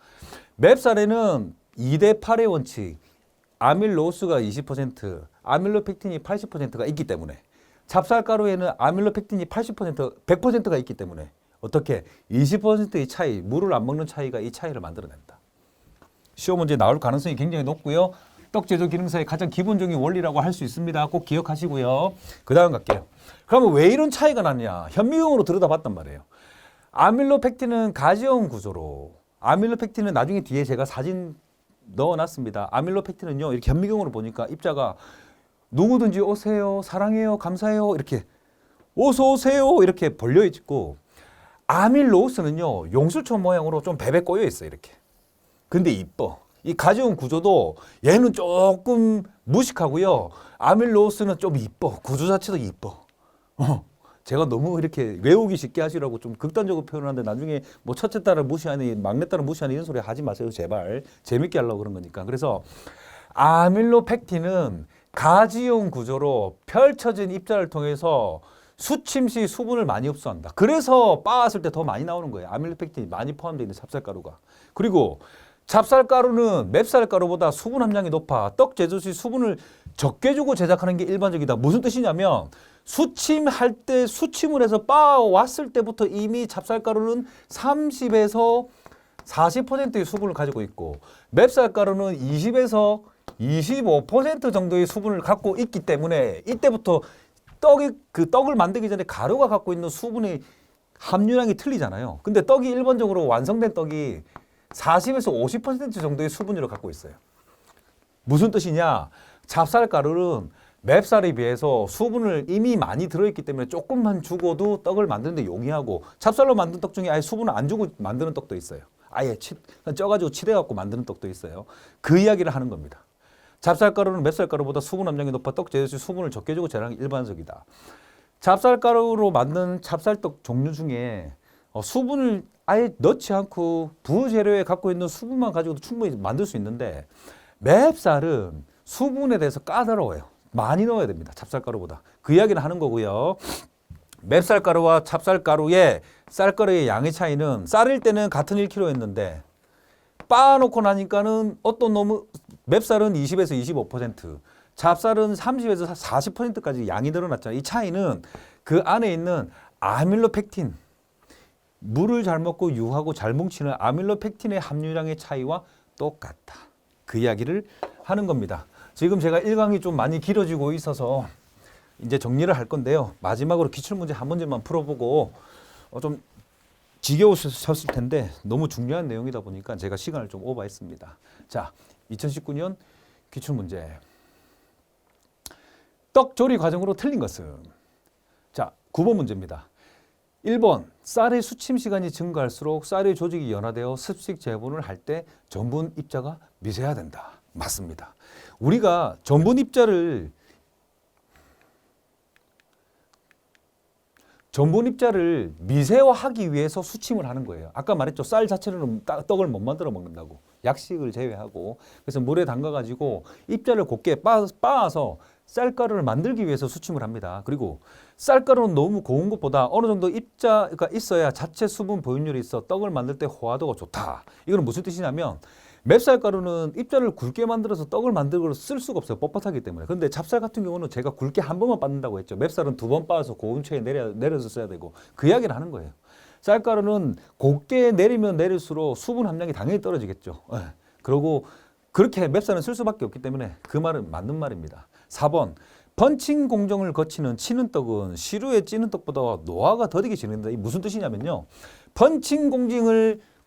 맵쌀에는 2대 8의 원칙, 아밀로스가 20%, 아밀로펙틴이 80%가 있기 때문에 찹쌀가루에는 아밀로펙틴이 80%, 100%가 있기 때문에 어떻게 20%의 차이, 물을 안 먹는 차이가 이 차이를 만들어낸다. 시험 문제 나올 가능성이 굉장히 높고요. 떡 제조 기능사의 가장 기본적인 원리라고 할 수 있습니다. 꼭 기억하시고요. 그 다음 갈게요. 그러면 왜 이런 차이가 나냐? 현미경으로 들여다봤단 말이에요. 아밀로펙틴은 가지형 구조로 아밀로펙틴은 나중에 뒤에 제가 사진 넣어놨습니다. 아밀로펙틴은요. 이렇게 현미경으로 보니까 입자가 누구든지 오세요. 사랑해요. 감사해요. 이렇게 어서 오세요. 이렇게 벌려 있고 아밀로스는요. 용수초 모양으로 좀 베베 꼬여 있어요. 이렇게. 근데 이뻐. 이 가지형 구조도 얘는 조금 무식하고요. 아밀로스는 좀 이뻐. 구조 자체도 이뻐. 제가 너무 이렇게 외우기 쉽게 하시라고 좀 극단적으로 표현하는데 나중에 뭐 첫째 딸을 무시하니 막내 딸을 무시하니 이런 소리 하지 마세요. 제발. 재밌게 하려고 그런 거니까. 그래서 아밀로펙틴은 가지용 구조로 펼쳐진 입자를 통해서 수침 시 수분을 많이 흡수한다. 그래서 빻았을 때 더 많이 나오는 거예요. 아밀로펙틴이 많이 포함되어 있는 찹쌀가루가. 그리고 찹쌀가루는 맵쌀가루보다 수분 함량이 높아 떡 제조 시 수분을 적게 주고 제작하는 게 일반적이다. 무슨 뜻이냐면 수침할 때 수침을 해서 빻아왔을 때부터 이미 찹쌀가루는 30에서 40%의 수분을 가지고 있고 맵쌀가루는 20에서 25% 정도의 수분을 갖고 있기 때문에 이때부터 떡을 만들기 전에 가루가 갖고 있는 수분의 함유량이 틀리잖아요. 근데 떡이 일반적으로 완성된 떡이 40에서 50% 정도의 수분율을 갖고 있어요. 무슨 뜻이냐? 찹쌀가루는 맵쌀에 비해서 수분을 이미 많이 들어있기 때문에 조금만 주고도 떡을 만드는데 용이하고 찹쌀로 만든 떡 중에 아예 수분을 안 주고 만드는 떡도 있어요. 아예 쪄가지고 치대갖고 만드는 떡도 있어요. 그 이야기를 하는 겁니다. 찹쌀가루는 맵쌀가루보다 수분 함량이 높아 떡 제조 시 수분을 적게 주고 제작하는 게 일반적이다. 찹쌀가루로 만든 찹쌀떡 종류 중에 수분을 아예 넣지 않고 부재료에 갖고 있는 수분만 가지고도 충분히 만들 수 있는데 맵쌀은 수분에 대해서 까다로워요. 많이 넣어야 됩니다. 찹쌀가루보다. 그 이야기를 하는 거고요. 맵쌀가루와 찹쌀가루의 쌀가루의 양의 차이는 쌀일 때는 같은 1kg였는데 빻아놓고 나니까는 어떤 놈은 맵쌀은 20에서 25%, 찹쌀은 30에서 40%까지 양이 늘어났잖아요. 이 차이는 그 안에 있는 아밀로펙틴, 물을 잘 먹고 유하고 잘 뭉치는 아밀로펙틴의 함유량의 차이와 똑같다. 그 이야기를 하는 겁니다. 지금 제가 1강이 좀 많이 길어지고 있어서 이제 정리를 할 건데요. 마지막으로 기출문제 한 문제만 풀어보고 좀 지겨우셨을 텐데 너무 중요한 내용이다 보니까 제가 시간을 좀 오버했습니다. 자, 2019년 기출문제. 떡 조리 과정으로 틀린 것은? 자, 9번 문제입니다. 1번, 쌀의 수침 시간이 증가할수록 쌀의 조직이 연화되어 습식 재분을 할 때 전분 입자가 미세해야 된다. 맞습니다. 우리가 전분 입자를 미세화하기 위해서 수침을 하는 거예요. 아까 말했죠. 쌀 자체로는 떡을 못 만들어 먹는다고. 약식을 제외하고. 그래서 물에 담가가지고 입자를 곱게 빻아서 쌀가루를 만들기 위해서 수침을 합니다. 그리고 쌀가루는 너무 고운 것보다 어느 정도 입자가 있어야 자체 수분 보유율이 있어 떡을 만들 때 호화도가 좋다. 이거는 무슨 뜻이냐면 맵쌀가루는 입자를 굵게 만들어서 떡을 만들고 쓸 수가 없어요. 뻣뻣하기 때문에. 근데 찹쌀 같은 경우는 제가 굵게 한 번만 빻는다고 했죠. 맵쌀은 2번 빻아서 고운 체에 내려서 써야 되고 그 이야기를 하는 거예요. 쌀가루는 곱게 내리면 내릴수록 수분 함량이 당연히 떨어지겠죠. 그리고 그렇게 맵쌀은 쓸 수밖에 없기 때문에 그 말은 맞는 말입니다. 4번, 펀칭 공정을 거치는 치는 떡은 시루에 찌는 떡보다 노화가 더디게 진행된다. 이게 무슨 뜻이냐면요. 펀칭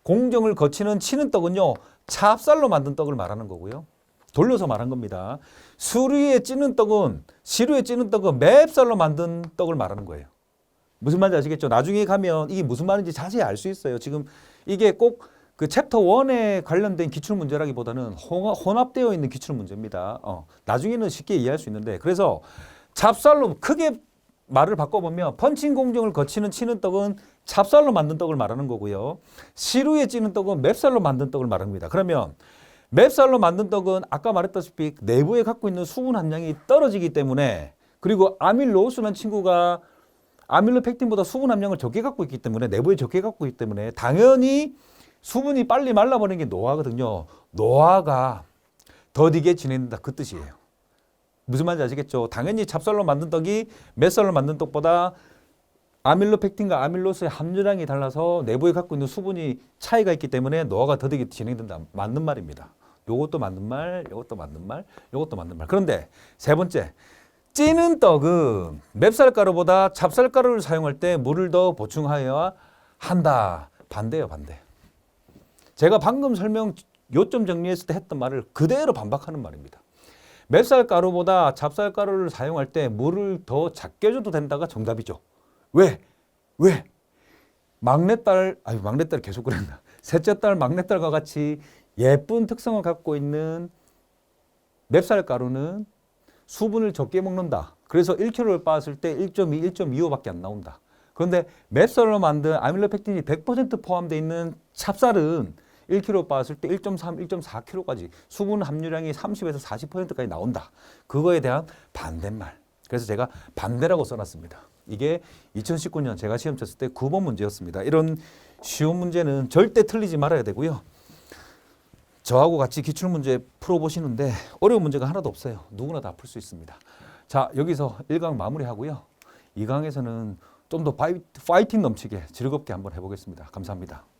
공정을 거치는 치는 떡은요. 찹쌀로 만든 떡을 말하는 거고요. 돌려서 말한 겁니다. 시루에 찌는 떡은 맵쌀로 만든 떡을 말하는 거예요. 무슨 말인지 아시겠죠? 나중에 가면 이게 무슨 말인지 자세히 알 수 있어요. 지금 이게 꼭 그 챕터 1에 관련된 기출문제라기보다는 혼합되어 있는 기출문제입니다. 나중에는 쉽게 이해할 수 있는데 그래서 찹쌀로 크게 말을 바꿔보면 펀칭 공정을 거치는 치는 떡은 찹쌀로 만든 떡을 말하는 거고요. 시루에 찌는 떡은 맵쌀로 만든 떡을 말합니다. 그러면 맵쌀로 만든 떡은 아까 말했다시피 내부에 갖고 있는 수분 함량이 떨어지기 때문에 그리고 아밀로스라는 친구가 아밀로펙틴보다 수분 함량을 적게 갖고 있기 때문에 내부에 적게 갖고 있기 때문에 당연히 수분이 빨리 말라버리는 게 노화거든요. 노화가 더디게 진행된다 그 뜻이에요. 무슨 말인지 아시겠죠? 당연히 찹쌀로 만든 떡이 맵쌀로 만든 떡보다 아밀로펙틴과 아밀로스의 함유량이 달라서 내부에 갖고 있는 수분이 차이가 있기 때문에 노화가 더디게 진행된다. 맞는 말입니다. 요것도 맞는 말, 요것도 맞는 말, 요것도 맞는 말. 그런데 세 번째, 찌는 떡은 맵쌀가루보다 찹쌀가루를 사용할 때 물을 더 보충하여야 한다. 반대예요, 반대. 제가 방금 요점 정리했을 때 했던 말을 그대로 반박하는 말입니다. 맵쌀가루보다 찹쌀가루를 사용할 때 물을 더 작게 줘도 된다가 정답이죠. 왜? 막내딸 계속 그랬나. 셋째 딸, 막내딸과 같이 예쁜 특성을 갖고 있는 맵쌀가루는 수분을 적게 먹는다. 그래서 1kg를 빻았을 때 1.2, 1.25밖에 안 나온다. 그런데 맵쌀로 만든 아밀로펙틴이 100% 포함되어 있는 찹쌀은 1kg 빻았을 때 1.3, 1.4kg까지 수분 함유량이 30에서 40%까지 나온다. 그거에 대한 반대말. 그래서 제가 반대라고 써놨습니다. 이게 2019년 제가 시험 쳤을 때 9번 문제였습니다. 이런 쉬운 문제는 절대 틀리지 말아야 되고요. 저하고 같이 기출문제 풀어보시는데 어려운 문제가 하나도 없어요. 누구나 다 풀 수 있습니다. 자, 여기서 1강 마무리하고요. 2강에서는 좀 더 파이팅 넘치게 즐겁게 한번 해보겠습니다. 감사합니다.